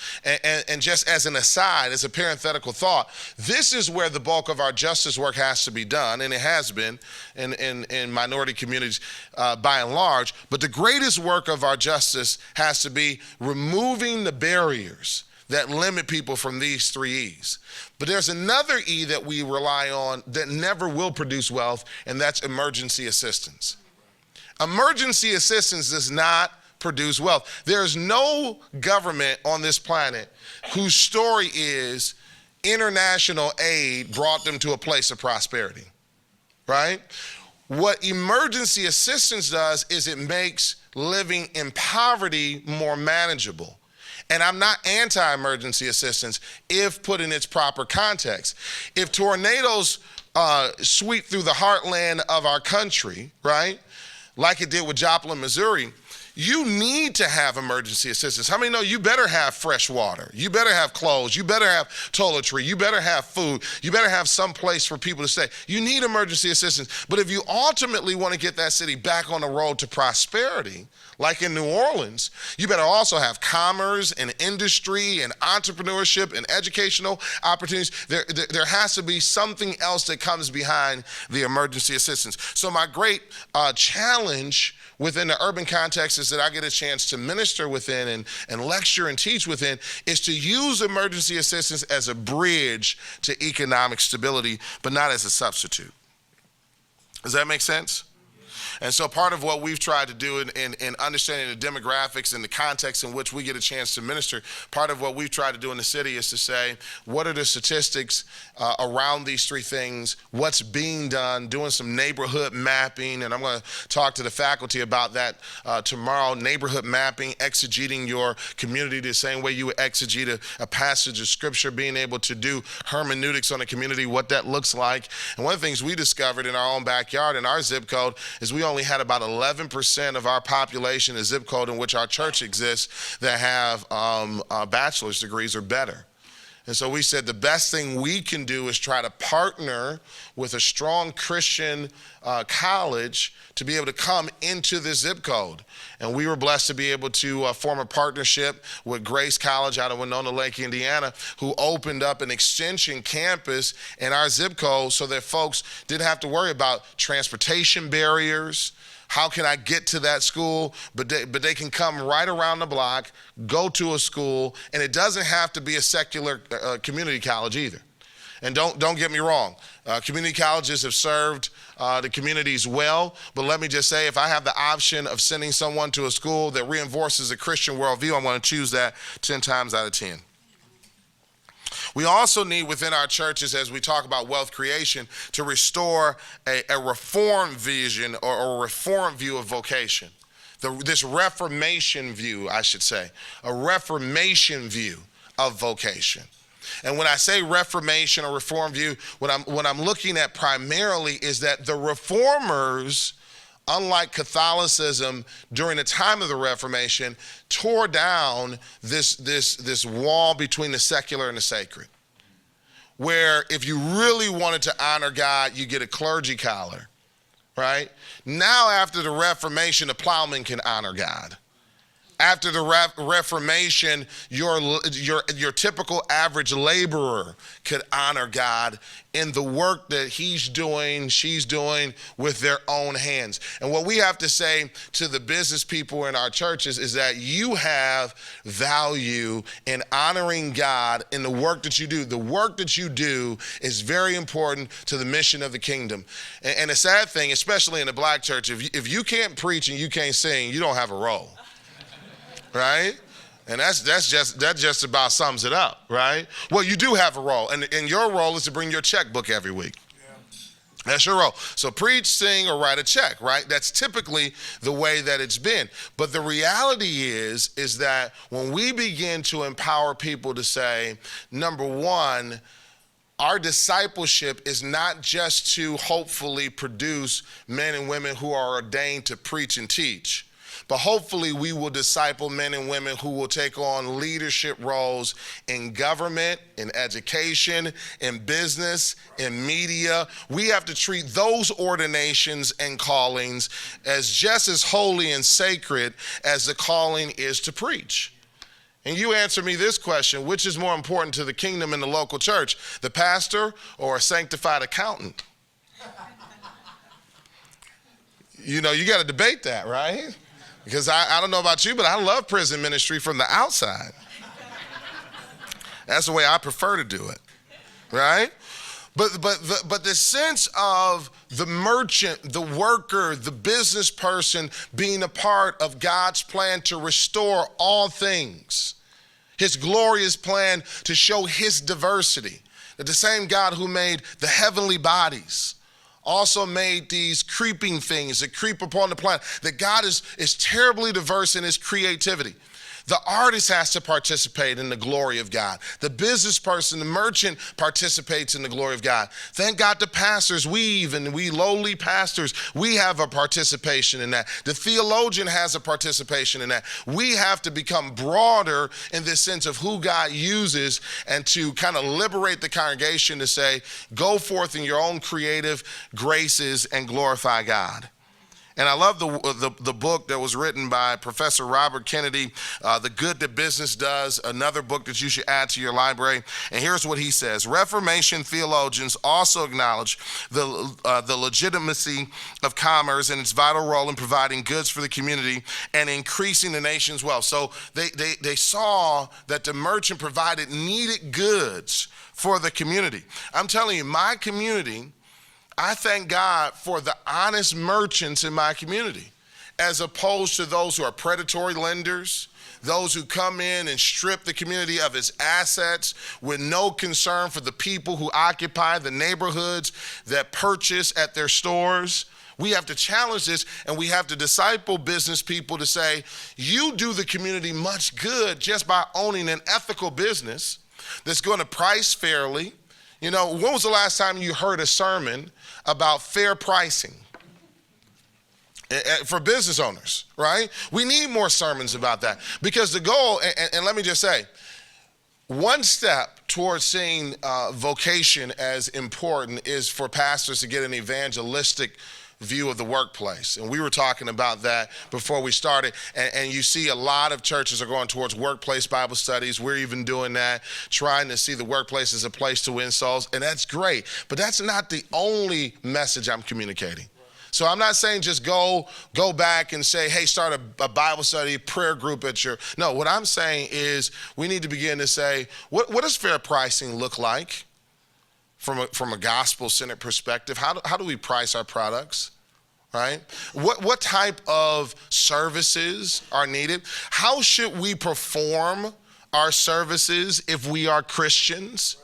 And just as an aside, as a parenthetical thought, this is where the bulk of our justice work has to be done, and it has been in minority communities by and large. But the greatest work of our justice has to be removing the barriers that limit people from these three E's. But there's another E that we rely on that never will produce wealth, and that's emergency assistance. Emergency assistance does not produce wealth. There's no government on this planet whose story is international aid brought them to a place of prosperity, right? What emergency assistance does is it makes living in poverty more manageable. And I'm not anti-emergency assistance if put in its proper context. If tornadoes sweep through the heartland of our country, right, like it did with Joplin, Missouri, you need to have emergency assistance. How many know you better have fresh water? You better have clothes. You better have toiletry. You better have food. You better have some place for people to stay. You need emergency assistance. But if you ultimately want to get that city back on the road to prosperity, like in New Orleans, you better also have commerce and industry and entrepreneurship and educational opportunities. There has to be something else that comes behind the emergency assistance. So my great challenge within the urban context spaces that I get a chance to minister within and lecture and teach within is to use emergency assistance as a bridge to economic stability, but not as a substitute. Does that make sense? And so part of what we've tried to do in understanding the demographics and the context in which we get a chance to minister, part of what we've tried to do in the city is to say, what are the statistics around these three things, what's being done, doing some neighborhood mapping, and I'm going to talk to the faculty about that tomorrow, neighborhood mapping, exegeting your community the same way you would exegete a passage of scripture, being able to do hermeneutics on a community, what that looks like. And one of the things we discovered in our own backyard, in our zip code, is we only had about 11% of our population, the zip code in which our church exists, that have bachelor's degrees or better. And so we said the best thing we can do is try to partner with a strong Christian college to be able to come into this zip code. And we were blessed to be able to form a partnership with Grace College out of Winona Lake, Indiana, who opened up an extension campus in our zip code so that folks didn't have to worry about transportation barriers. How can I get to that school? But they can come right around the block, go to a school, and it doesn't have to be a secular community college either. And don't get me wrong, community colleges have served the communities well, but let me just say, if I have the option of sending someone to a school that reinforces a Christian worldview, I'm going to choose that 10 times out of 10. We also need within our churches, as we talk about wealth creation, to restore a reform vision or a reform view of vocation. This reformation view, I should say, a reformation view of vocation. And when I say reformation or reform view, what I'm looking at primarily is that the reformers, unlike Catholicism during the time of the Reformation, tore down this wall between the secular and the sacred, where if you really wanted to honor God, you get a clergy collar, right? Now after the Reformation, the plowman can honor God. After the Reformation, your typical average laborer could honor God in the work that he's doing, she's doing with their own hands. And what we have to say to the business people in our churches is that you have value in honoring God in the work that you do. The work that you do is very important to the mission of the kingdom. And the sad thing, especially in the black church, if you can't preach and you can't sing, you don't have a role. Right? And that just about sums it up, right? Well, you do have a role, and your role is to bring your checkbook every week. Yeah. That's your role. So preach, sing, or write a check, right? That's typically the way that it's been. But the reality is that when we begin to empower people to say, number one, our discipleship is not just to hopefully produce men and women who are ordained to preach and teach, but hopefully we will disciple men and women who will take on leadership roles in government, in education, in business, in media. We have to treat those ordinations and callings as just as holy and sacred as the calling is to preach. And you answer me this question: which is more important to the kingdom and the local church, the pastor or a sanctified accountant? You know, you got to debate that, right? Because I don't know about you, but I love prison ministry from the outside. That's the way I prefer to do it, right? But the sense of the merchant, the worker, the business person being a part of God's plan to restore all things, his glorious plan to show his diversity, that the same God who made the heavenly bodies also made these creeping things that creep upon the planet, that God is terribly diverse in his creativity. The artist has to participate in the glory of God. The business person, the merchant participates in the glory of God. Thank God the pastors, we lowly pastors, we have a participation in that. The theologian has a participation in that. We have to become broader in this sense of who God uses and to kind of liberate the congregation to say, go forth in your own creative graces and glorify God. And I love the book that was written by Professor Robert Kennedy, The Good That Business Does, another book that you should add to your library. And here's what he says. Reformation theologians also acknowledge the legitimacy of commerce and its vital role in providing goods for the community and increasing the nation's wealth. So they saw that the merchant provided needed goods for the community. I'm telling you, my community, I thank God for the honest merchants in my community, as opposed to those who are predatory lenders, those who come in and strip the community of its assets with no concern for the people who occupy the neighborhoods that purchase at their stores. We have to challenge this, and we have to disciple business people to say, you do the community much good just by owning an ethical business that's going to price fairly. You know, when was the last time you heard a sermon about fair pricing for business owners, right? We need more sermons about that, because the goal, and let me just say, one step towards seeing vocation as important is for pastors to get an evangelistic view of the workplace. And we were talking about that before we started. And you see a lot of churches are going towards workplace Bible studies. We're even doing that, trying to see the workplace as a place to win souls. And that's great. But that's not the only message I'm communicating. So I'm not saying just go back and say, hey, start a Bible study, prayer group at your... No, what I'm saying is we need to begin to say, what does fair pricing look like from a gospel-centered perspective? How do we price our products, right? What type of services are needed? How should we perform our services if we are Christians?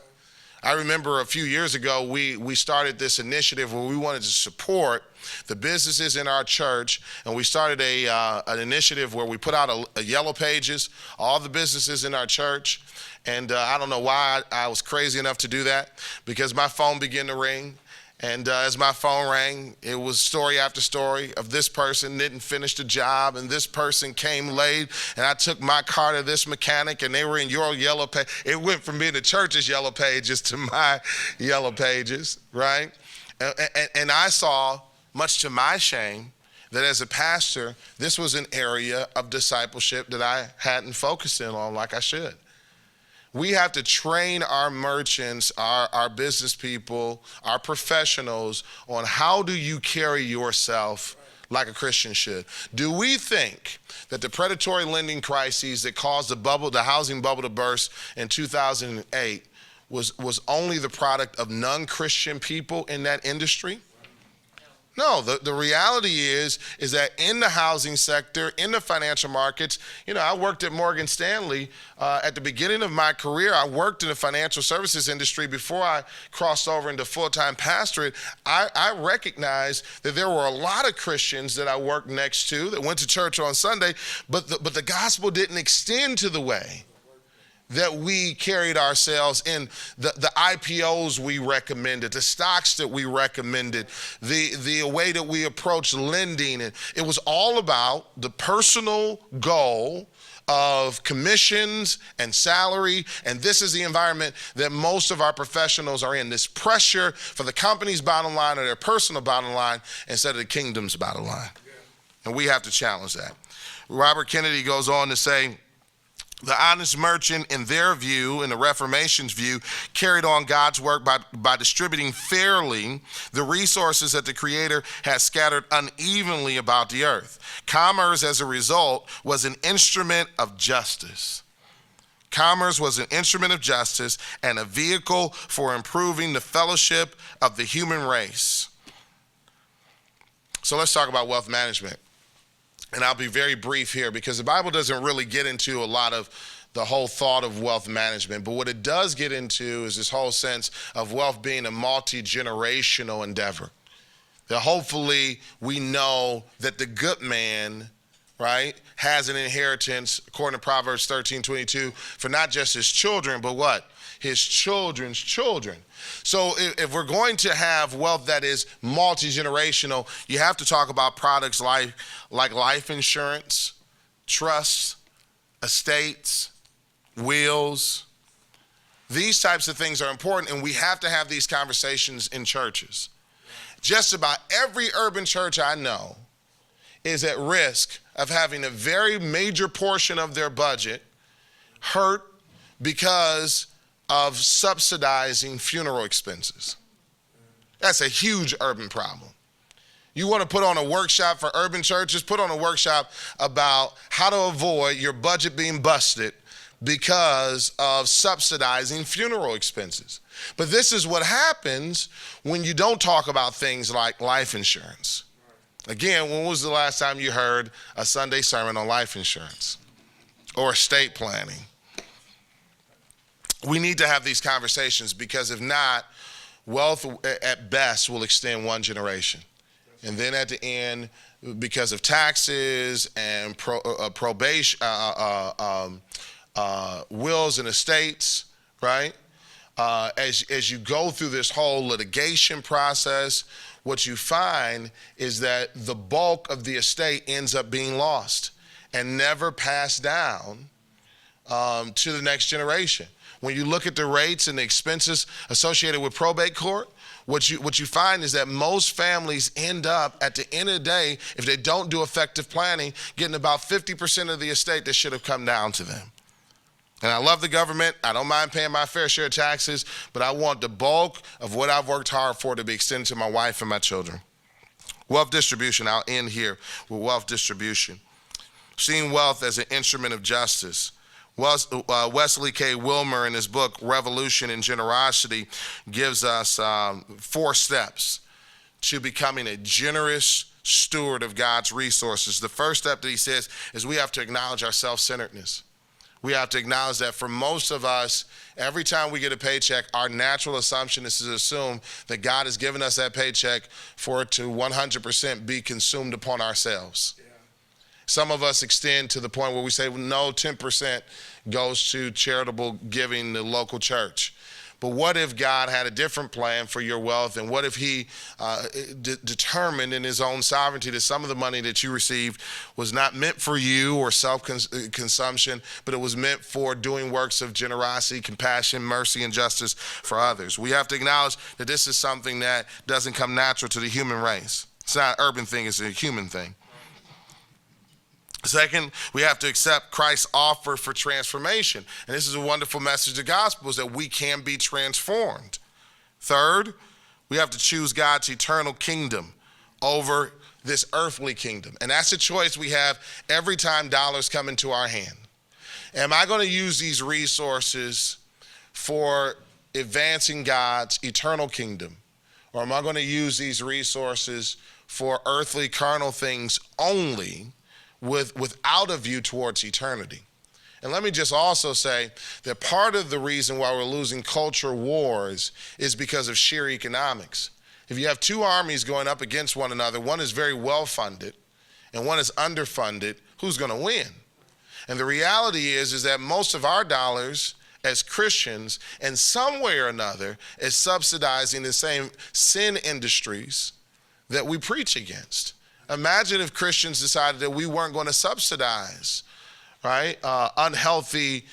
I remember a few years ago, we started this initiative where we wanted to support the businesses in our church, and we started an initiative where we put out a yellow pages, all the businesses in our church. And I don't know why I was crazy enough to do that, because my phone began to ring. And as my phone rang, it was story after story of this person didn't finish the job, and this person came late, and I took my car to this mechanic, and they were in your yellow page. It went from being the church's yellow pages to my yellow pages, right? And I saw, much to my shame, that as a pastor, this was an area of discipleship that I hadn't focused in on like I should. We have to train our merchants, our business people, our professionals on how do you carry yourself like a Christian should. Do we think that the predatory lending crises that caused the housing bubble to burst in 2008 was only the product of non-Christian people in that industry? No, the reality is that in the housing sector, in the financial markets, you know, I worked at Morgan Stanley. At the beginning of my career, I worked in the financial services industry before I crossed over into full-time pastorate. I recognized that there were a lot of Christians that I worked next to that went to church on Sunday, but the gospel didn't extend to the way that we carried ourselves in the IPOs we recommended, the stocks that we recommended, the way that we approached lending. And it was all about the personal goal of commissions and salary. And this is the environment that most of our professionals are in, this pressure for the company's bottom line or their personal bottom line instead of the kingdom's bottom line. And we have to challenge that. Robert Kennedy goes on to say, the honest merchant, in their view, in the Reformation's view, carried on God's work by distributing fairly the resources that the Creator has scattered unevenly about the earth. Commerce, as a result, was an instrument of justice. Commerce was an instrument of justice and a vehicle for improving the fellowship of the human race. So let's talk about wealth management. And I'll be very brief here because the Bible doesn't really get into a lot of the whole thought of wealth management. But what it does get into is this whole sense of wealth being a multi-generational endeavor. That hopefully we know that the good man, right, has an inheritance, according to Proverbs 13:22, for not just his children, but what? His children's children. So if we're going to have wealth that is multi-generational, you have to talk about products like life insurance, trusts, estates, wills. These types of things are important, and we have to have these conversations in churches. Just about every urban church I know is at risk of having a very major portion of their budget hurt because of subsidizing funeral expenses. That's a huge urban problem. You want to put on a workshop for urban churches, put on a workshop about how to avoid your budget being busted because of subsidizing funeral expenses. But this is what happens when you don't talk about things like life insurance. Again, when was the last time you heard a Sunday sermon on life insurance or estate planning? We need to have these conversations because if not, wealth at best will extend one generation. And then at the end, because of taxes and probation, wills and estates, right? As you go through this whole litigation process, what you find is that the bulk of the estate ends up being lost and never passed down to the next generation. When you look at the rates and the expenses associated with probate court, what you find is that most families end up, at the end of the day, if they don't do effective planning, getting about 50% of the estate that should have come down to them. And I love the government. I don't mind paying my fair share of taxes, but I want the bulk of what I've worked hard for to be extended to my wife and my children. Wealth distribution, I'll end here with wealth distribution. Seeing wealth as an instrument of justice. Wesley K. Wilmer, in his book, Revolution in Generosity, gives us 4 steps to becoming a generous steward of God's resources. The first step that he says is we have to acknowledge our self-centeredness. We have to acknowledge that for most of us, every time we get a paycheck, our natural assumption is to assume that God has given us that paycheck for it to 100% be consumed upon ourselves. Yeah. Some of us extend to the point where we say, well, no, 10% goes to charitable giving the local church. But what if God had a different plan for your wealth? And what if he determined in his own sovereignty that some of the money that you received was not meant for you or self-consumption, but it was meant for doing works of generosity, compassion, mercy, and justice for others? We have to acknowledge that this is something that doesn't come natural to the human race. It's not an urban thing, it's a human thing. Second, we have to accept Christ's offer for transformation. And this is a wonderful message of the gospel, is that we can be transformed. Third, we have to choose God's eternal kingdom over this earthly kingdom. And that's a choice we have every time dollars come into our hand. Am I going to use these resources for advancing God's eternal kingdom? Or am I going to use these resources for earthly, carnal things only, without a view towards eternity? And let me just also say that part of the reason why we're losing culture wars is because of sheer economics. If you have 2 armies going up against one another, one is very well funded and one is underfunded, who's going to win? And the reality is that most of our dollars as Christians, in some way or another, is subsidizing the same sin industries that we preach against. Imagine if Christians decided that we weren't going to subsidize, right, unhealthy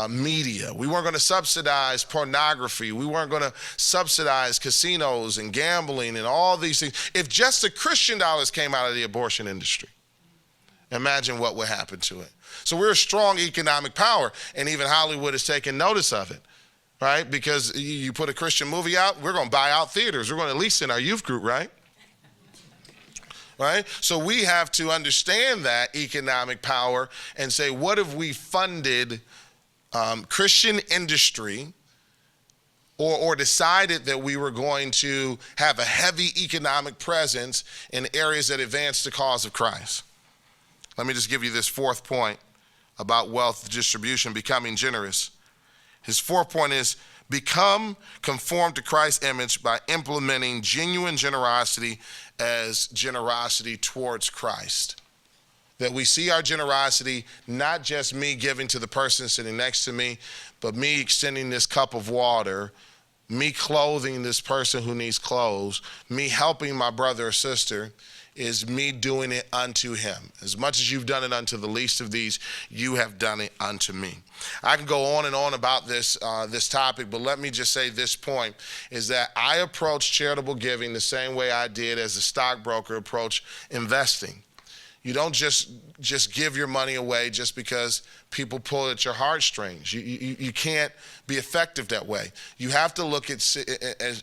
media. We weren't going to subsidize pornography. We weren't going to subsidize casinos and gambling and all these things. If just the Christian dollars came out of the abortion industry, imagine what would happen to it. So we're a strong economic power, and even Hollywood is taking notice of it, right? Because you put a Christian movie out, we're going to buy out theaters. We're going to at least in our youth group, right? Right? So we have to understand that economic power and say, what if we funded Christian industry or decided that we were going to have a heavy economic presence in areas that advance the cause of Christ? Let me just give you this 4th point about wealth distribution, becoming generous. His 4th point is, become conformed to Christ's image by implementing genuine generosity as generosity towards Christ. That we see our generosity, not just me giving to the person sitting next to me, but me extending this cup of water, me clothing this person who needs clothes, me helping my brother or sister, is me doing it unto him. As much as you've done it unto the least of these, you have done it unto me. I can go on and on about this topic, but let me just say this point, is that I approach charitable giving the same way I did as a stockbroker approached investing. You don't just give your money away just because people pull at your heartstrings. You can't be effective that way. You have to look at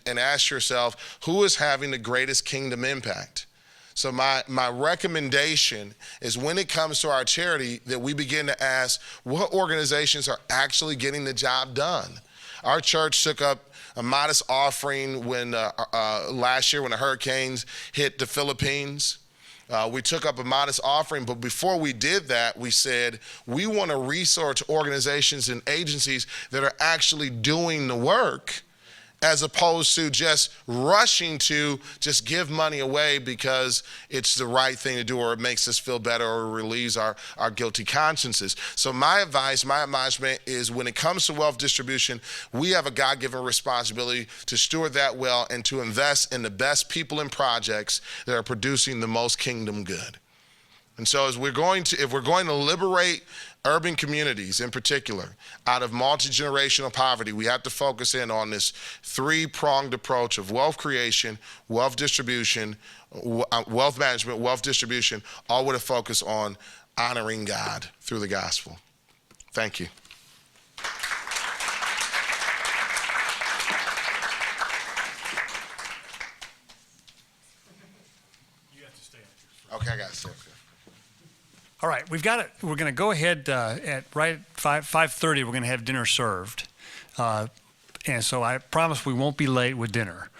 and ask yourself, who is having the greatest kingdom impact? So my recommendation is, when it comes to our charity, that we begin to ask what organizations are actually getting the job done. Our church took up a modest offering when last year when the hurricanes hit the Philippines. We took up a modest offering, but before we did that, we said we want to resource organizations and agencies that are actually doing the work, as opposed to just rushing to just give money away because it's the right thing to do, or it makes us feel better, or relieves our guilty consciences. So my admonishment is, when it comes to wealth distribution, we have a God-given responsibility to steward that well and to invest in the best people and projects that are producing the most kingdom good. And so if we're going to liberate urban communities in particular out of multi-generational poverty, we have to focus in on this three-pronged approach of wealth creation, wealth distribution, wealth management, wealth distribution, all with a focus on honoring God through the gospel. Thank you. You have to stay up here. Okay, I got to stay up here. All right, we're going to go ahead at 5:30. We're going to have dinner served, and so I promise we won't be late with dinner.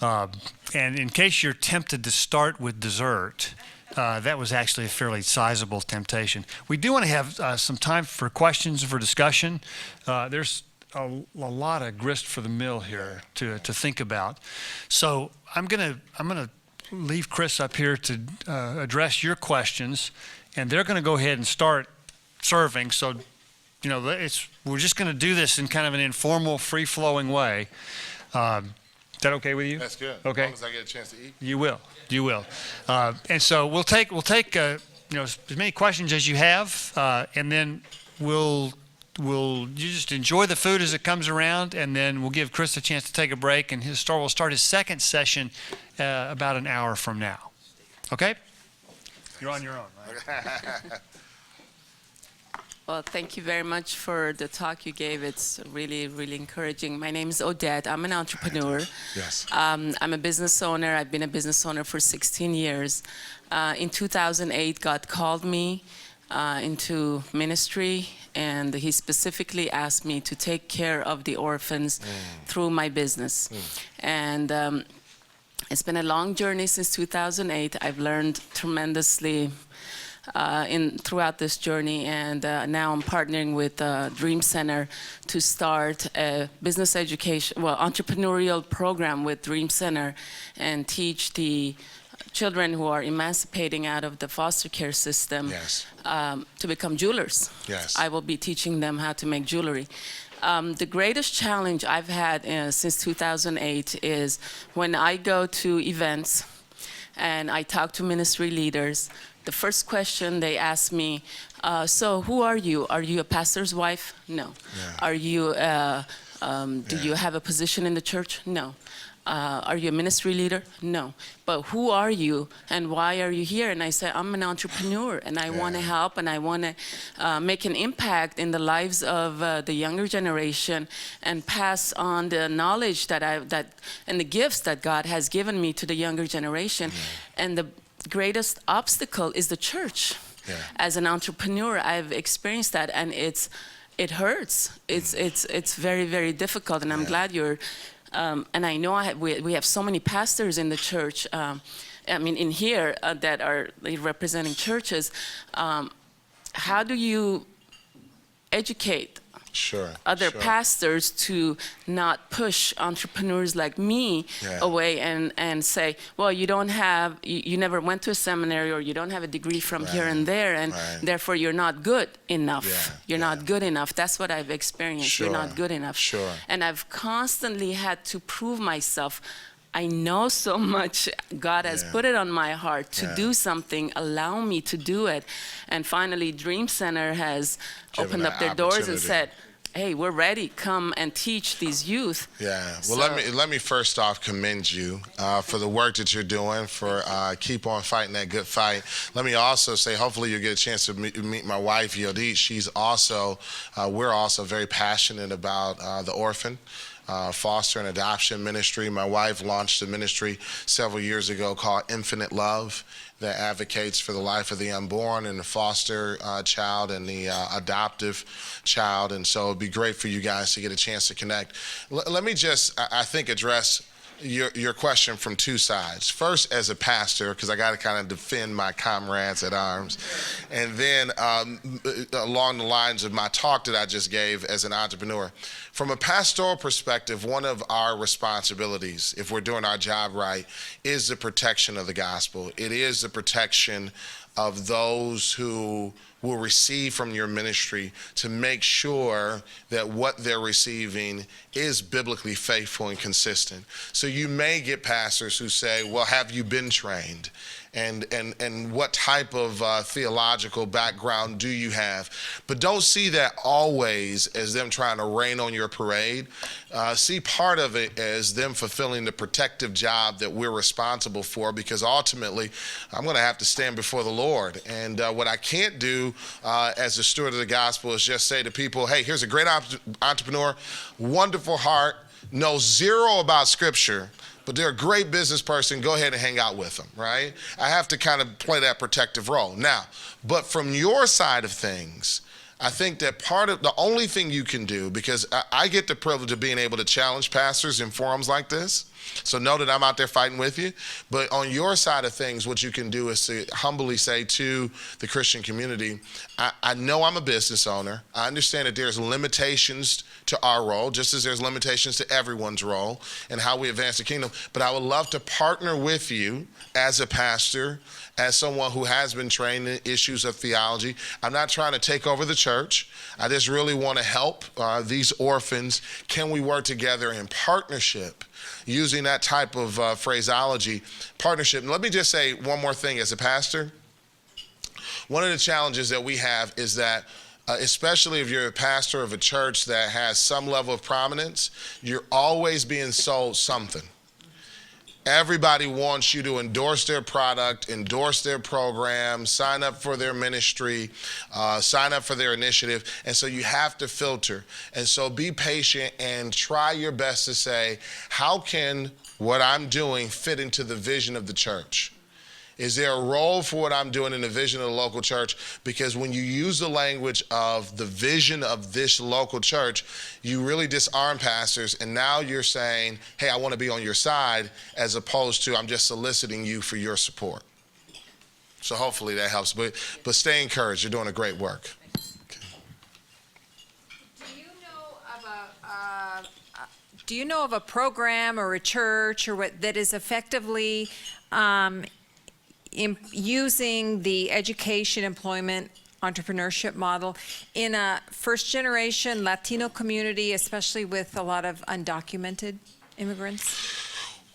And in case you're tempted to start with dessert, that was actually a fairly sizable temptation. We do want to have some time for questions, for discussion. There's a lot of grist for the mill here to think about. So I'm gonna leave Chris up here to address your questions. And they're going to go ahead and start serving. So, we're just going to do this in kind of an informal, free-flowing way. Is that okay with you? That's good. Okay. As long as I get a chance to eat. You will. And so we'll take as many questions as you have, and then you just enjoy the food as it comes around, and then we'll give Chris a chance to take a break, and we'll start his second session about an hour from now. Okay? You're on your own, right? Well, thank you very much for the talk you gave. It's really, really encouraging. My name is Odette. I'm an entrepreneur. Yes. I'm a business owner. I've been a business owner for 16 years. In 2008, God called me into ministry, and He specifically asked me to take care of the orphans through my business. And it's been a long journey since 2008. I've learned tremendously throughout this journey, and now I'm partnering with Dream Center to start a business education, entrepreneurial program with Dream Center, and teach the children who are emancipating out of the foster care system to become jewelers. Yes. I will be teaching them how to make jewelry. The greatest challenge I've had since 2008 is when I go to events and I talk to ministry leaders, the first question they ask me, so who are you? Are you a pastor's wife? No. Yeah. Are you, do you have a position in the church? No. Are you a ministry leader? No. But who are you and why are you here? And I say, I'm an entrepreneur, and I want to help, and I want to make an impact in the lives of the younger generation and pass on the knowledge and the gifts that God has given me to the younger generation. And the greatest obstacle is the church. As an entrepreneur, I've experienced that, and it hurts. It's very, very difficult, and I'm glad you're. And I know we have so many pastors in the church, in here that are representing churches. How do you educate other pastors to not push entrepreneurs like me away and say, well, you never went to a seminary, or you don't have a degree from here and there, and therefore you're not good enough. You're not good enough. That's what I've experienced. You're not good enough. And I've constantly had to prove myself. I know so much. God has put it on my heart to do something. Allow me to do it. And finally, Dream Center has opened up their doors and said, hey, we're ready, come and teach these youth. Yeah. Well, So- let me first off commend you for the work that you're doing, for keep on fighting that good fight. Let me also say, hopefully you'll get a chance to meet my wife, Yodit. She's also, we're also very passionate about the orphan. Foster and adoption ministry. My wife launched a ministry several years ago called Infinite Love that advocates for the life of the unborn and the foster child and the adoptive child. And so it'd be great for you guys to get a chance to connect. Let me just, I think, address your question from two sides. First, as a pastor, because I got to kind of defend my comrades at arms. And then along the lines of my talk that I just gave as an entrepreneur. From a pastoral perspective, one of our responsibilities, if we're doing our job right, is the protection of the gospel. It is the protection of those who will receive from your ministry, to make sure that what they're receiving is biblically faithful and consistent. So you may get pastors who say, well, have you been trained? And what type of theological background do you have? But don't see that always as them trying to rain on your parade. See part of it as them fulfilling the protective job that we're responsible for, because ultimately I'm going to have to stand before the Lord. And what I can't do as a steward of the gospel is just say to people, hey, here's a great entrepreneur, wonderful heart, knows zero about Scripture, but they're a great business person, go ahead and hang out with them, right? I have to kind of play that protective role. Now, but from your side of things, I think that part of the only thing you can do, because I get the privilege of being able to challenge pastors in forums like this, so know that I'm out there fighting with you. But on your side of things, what you can do is to humbly say to the Christian community, I know I'm a business owner. I understand that there's limitations to our role, just as there's limitations to everyone's role and how we advance the kingdom. But I would love to partner with you as a pastor, as someone who has been trained in issues of theology. I'm not trying to take over the church. I just really want to help these orphans. Can we work together in partnership? Using that type of phraseology, partnership. And let me just say one more thing as a pastor. One of the challenges that we have is that, especially if you're a pastor of a church that has some level of prominence, you're always being sold something. Everybody wants you to endorse their product, endorse their program, sign up for their ministry, sign up for their initiative. And so you have to filter. And so be patient and try your best to say, how can what I'm doing fit into the vision of the church? Is there a role for what I'm doing in the vision of the local church? Because when you use the language of the vision of this local church, you really disarm pastors, and now you're saying, hey, I want to be on your side, as opposed to I'm just soliciting you for your support. So hopefully that helps. But stay encouraged. You're doing a great work. Do you know of a program or a church or what that is effectively using the education, employment, entrepreneurship model in a first-generation Latino community, especially with a lot of undocumented immigrants?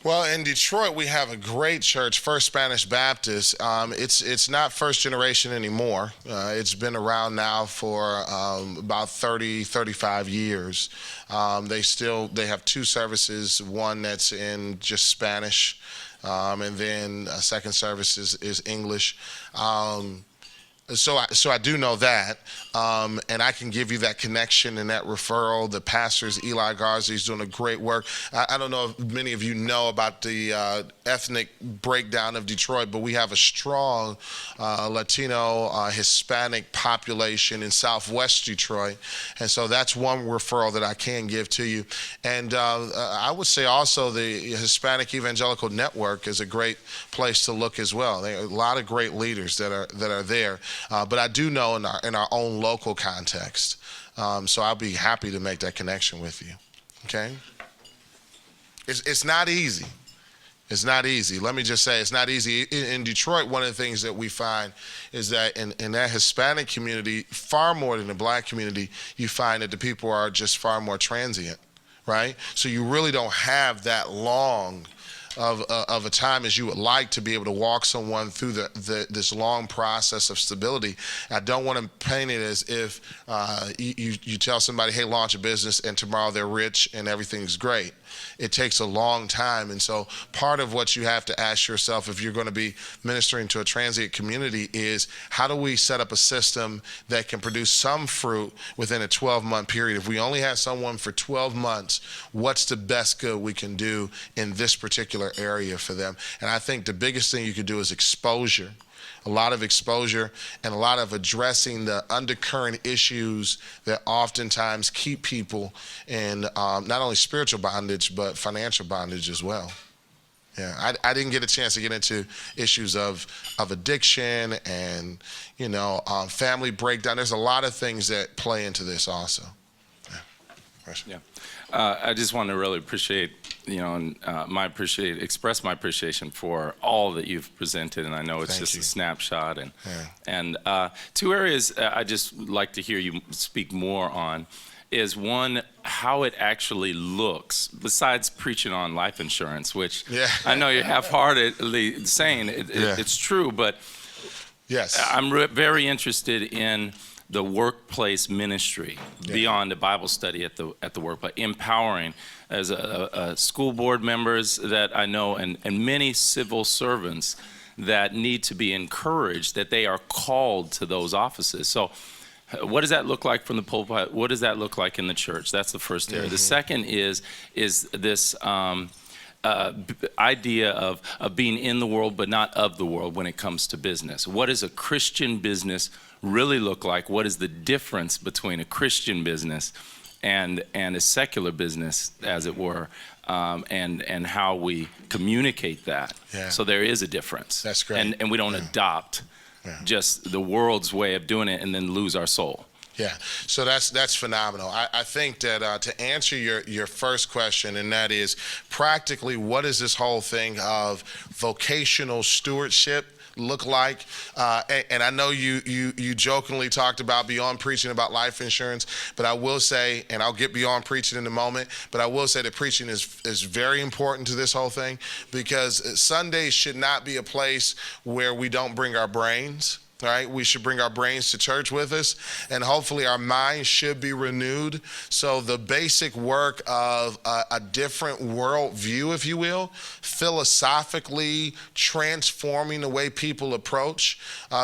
Well, in Detroit, we have a great church, First Spanish Baptist. It's not first generation anymore. It's been around now for about 30, 35 years. They have two services, one that's in just Spanish, and then a second service is English. So I do know that, and I can give you that connection and that referral. The pastor's Eli Garza is doing a great work. I don't know if many of you know about the ethnic breakdown of Detroit, but we have a strong Latino, Hispanic population in Southwest Detroit, and so that's one referral that I can give to you. And I would say also the Hispanic Evangelical Network is a great place to look as well. There are a lot of great leaders that are there. But I do know in our own local context. So I'll be happy to make that connection with you. Okay? It's not easy. It's not easy. Let me just say it's not easy. In Detroit, one of the things that we find is that in that Hispanic community, far more than the black community, you find that the people are just far more transient, right? So you really don't have that long of a time as you would like to be able to walk someone through this long process of stability. I don't want to paint it as if you tell somebody, hey, launch a business, and tomorrow they're rich and everything's great. It takes a long time. And so part of what you have to ask yourself if you're going to be ministering to a transient community is, how do we set up a system that can produce some fruit within a 12-month period? If we only have someone for 12 months, what's the best good we can do in this particular area for them? And I think the biggest thing you could do is exposure. A lot of exposure and a lot of addressing the undercurrent issues that oftentimes keep people in not only spiritual bondage, but financial bondage as well. Yeah, I didn't get a chance to get into issues of addiction and, family breakdown. There's a lot of things that play into this also. Yeah. I just want to really appreciate, express my appreciation for all that you've presented, and I know it's just a snapshot. And two areas I just like to hear you speak more on is, one, how it actually looks, besides preaching on life insurance, which I know you're half-heartedly saying it's true, but yes, I'm very interested in the workplace ministry beyond the Bible study at the workplace, empowering as a school board members that I know, and many civil servants that need to be encouraged that they are called to those offices. So what does that look like from the pulpit? What does that look like in the church? That's the first area. The second is this idea of being in the world but not of the world when it comes to business. What does a Christian business really look like? What is the difference between a Christian business and a secular business, as it were, and how we communicate that? So there is a difference. That's great. And we don't adopt just the world's way of doing it and then lose our soul. Yeah, so that's phenomenal. I think that to answer your first question, and that is practically, what is this whole thing of vocational stewardship look like? And I know you jokingly talked about beyond preaching about life insurance, but I will say, and I'll get beyond preaching in a moment, but I will say that preaching is very important to this whole thing, because Sundays should not be a place where we don't bring our brains. Right? We should bring our brains to church with us, and hopefully our minds should be renewed. So the basic work of a different worldview, if you will, philosophically transforming the way people approach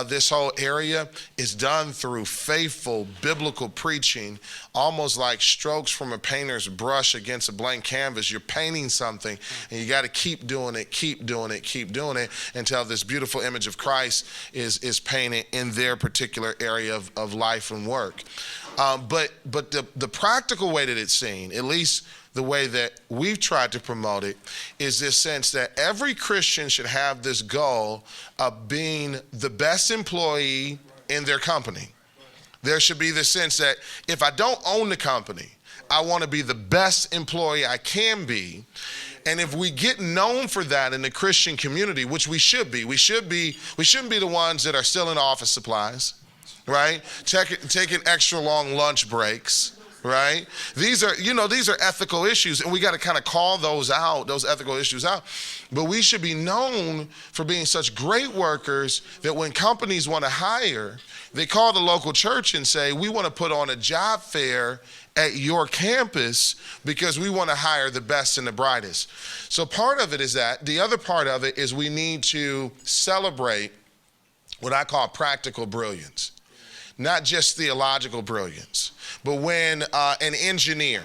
this whole area, is done through faithful biblical preaching, almost like strokes from a painter's brush against a blank canvas. You're painting something, and you got to keep doing it, keep doing it, keep doing it, until this beautiful image of Christ is painted in their particular area of life and work. But the practical way that it's seen, at least the way that we've tried to promote it, is this sense that every Christian should have this goal of being the best employee in their company. There should be the sense that if I don't own the company, I want to be the best employee I can be. And if we get known for that in the Christian community, which we shouldn't be the ones that are stealing office supplies, right? Taking extra long lunch breaks, right? These are ethical issues, and we got to kind of call those ethical issues out. But we should be known for being such great workers that when companies want to hire, they call the local church and say, we want to put on a job fair at your campus because we want to hire the best and the brightest. So part of it is that. The other part of it is we need to celebrate what I call practical brilliance, not just theological brilliance, but when an engineer,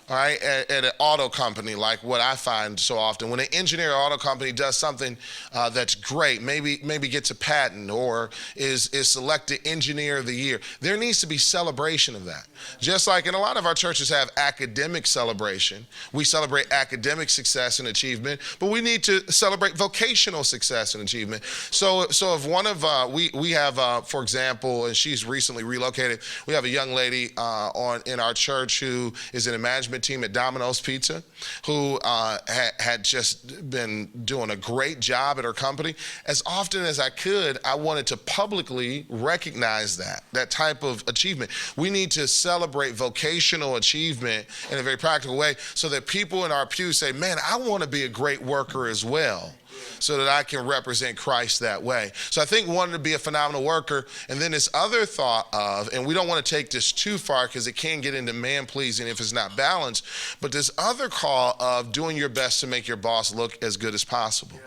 all right, at an auto company, like what I find so often, when an engineer or auto company does something that's great, maybe gets a patent or is selected engineer of the year, there needs to be celebration of that. Just like in a lot of our churches have academic celebration. We celebrate academic success and achievement, but we need to celebrate vocational success and achievement. So if one of, we have, for example, and she's recently relocated, we have a young lady in our church who is in a management management team at Domino's Pizza, who had just been doing a great job at her company. As often as I could, I wanted to publicly recognize that type of achievement. We need to celebrate vocational achievement in a very practical way so that people in our pew say, man, I want to be a great worker as well, so that I can represent Christ that way. So I think wanting to be a phenomenal worker, and then this other thought of, and we don't want to take this too far because it can get into man-pleasing if it's not balanced, but this other call of doing your best to make your boss look as good as possible.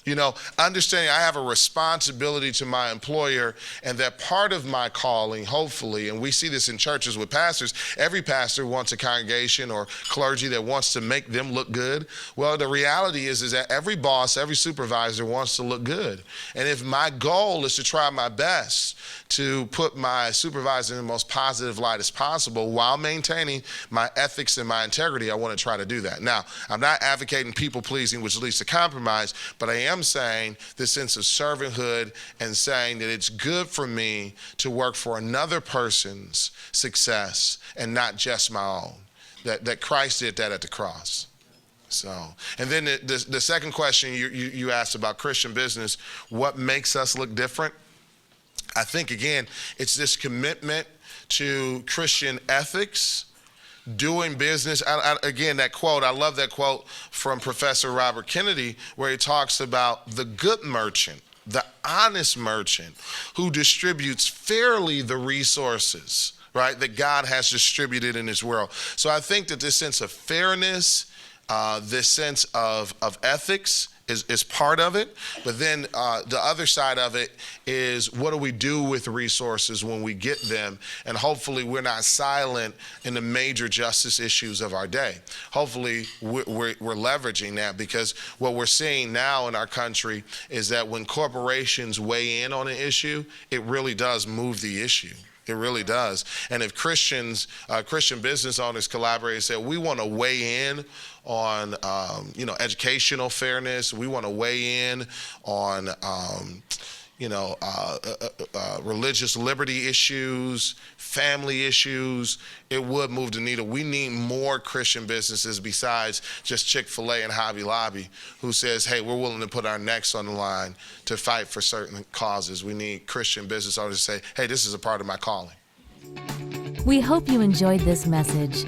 You know, understanding I have a responsibility to my employer, and that part of my calling, hopefully, and we see this in churches with pastors, every pastor wants a congregation or clergy that wants to make them look good. Well, the reality is that every boss, every supervisor wants to look good. And if my goal is to try my best to put my supervisor in the most positive light as possible while maintaining my ethics and my integrity, I want to try to do that. Now, I'm not advocating people pleasing, which leads to compromise, but I am saying this sense of servanthood and saying that it's good for me to work for another person's success and not just my own. That Christ did that at the cross. So, and then the second question you asked about Christian business, what makes us look different? I think, again, it's this commitment to Christian ethics, doing business. Again, that quote, I love that quote from Professor Robert Kennedy, where he talks about the good merchant, the honest merchant who distributes fairly the resources, right, that God has distributed in his world. So I think that this sense of fairness, this sense of ethics is part of it. But then the other side of it is, what do we do with resources when we get them? And hopefully we're not silent in the major justice issues of our day. Hopefully we're leveraging that, because what we're seeing now in our country is that when corporations weigh in on an issue, it really does move the issue. It really does. And if Christian business owners collaborate and say, we want to weigh in on, educational fairness, we want to weigh in on, religious liberty issues, family issues, it would move the needle. We need more Christian businesses besides just Chick-fil-A and Hobby Lobby, who says, hey, we're willing to put our necks on the line to fight for certain causes. We need Christian business owners to say, hey, this is a part of my calling. We hope you enjoyed this message.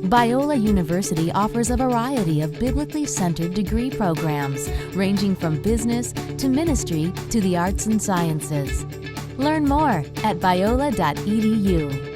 Biola University offers a variety of biblically centered degree programs, ranging from business to ministry to the arts and sciences. Learn more at biola.edu.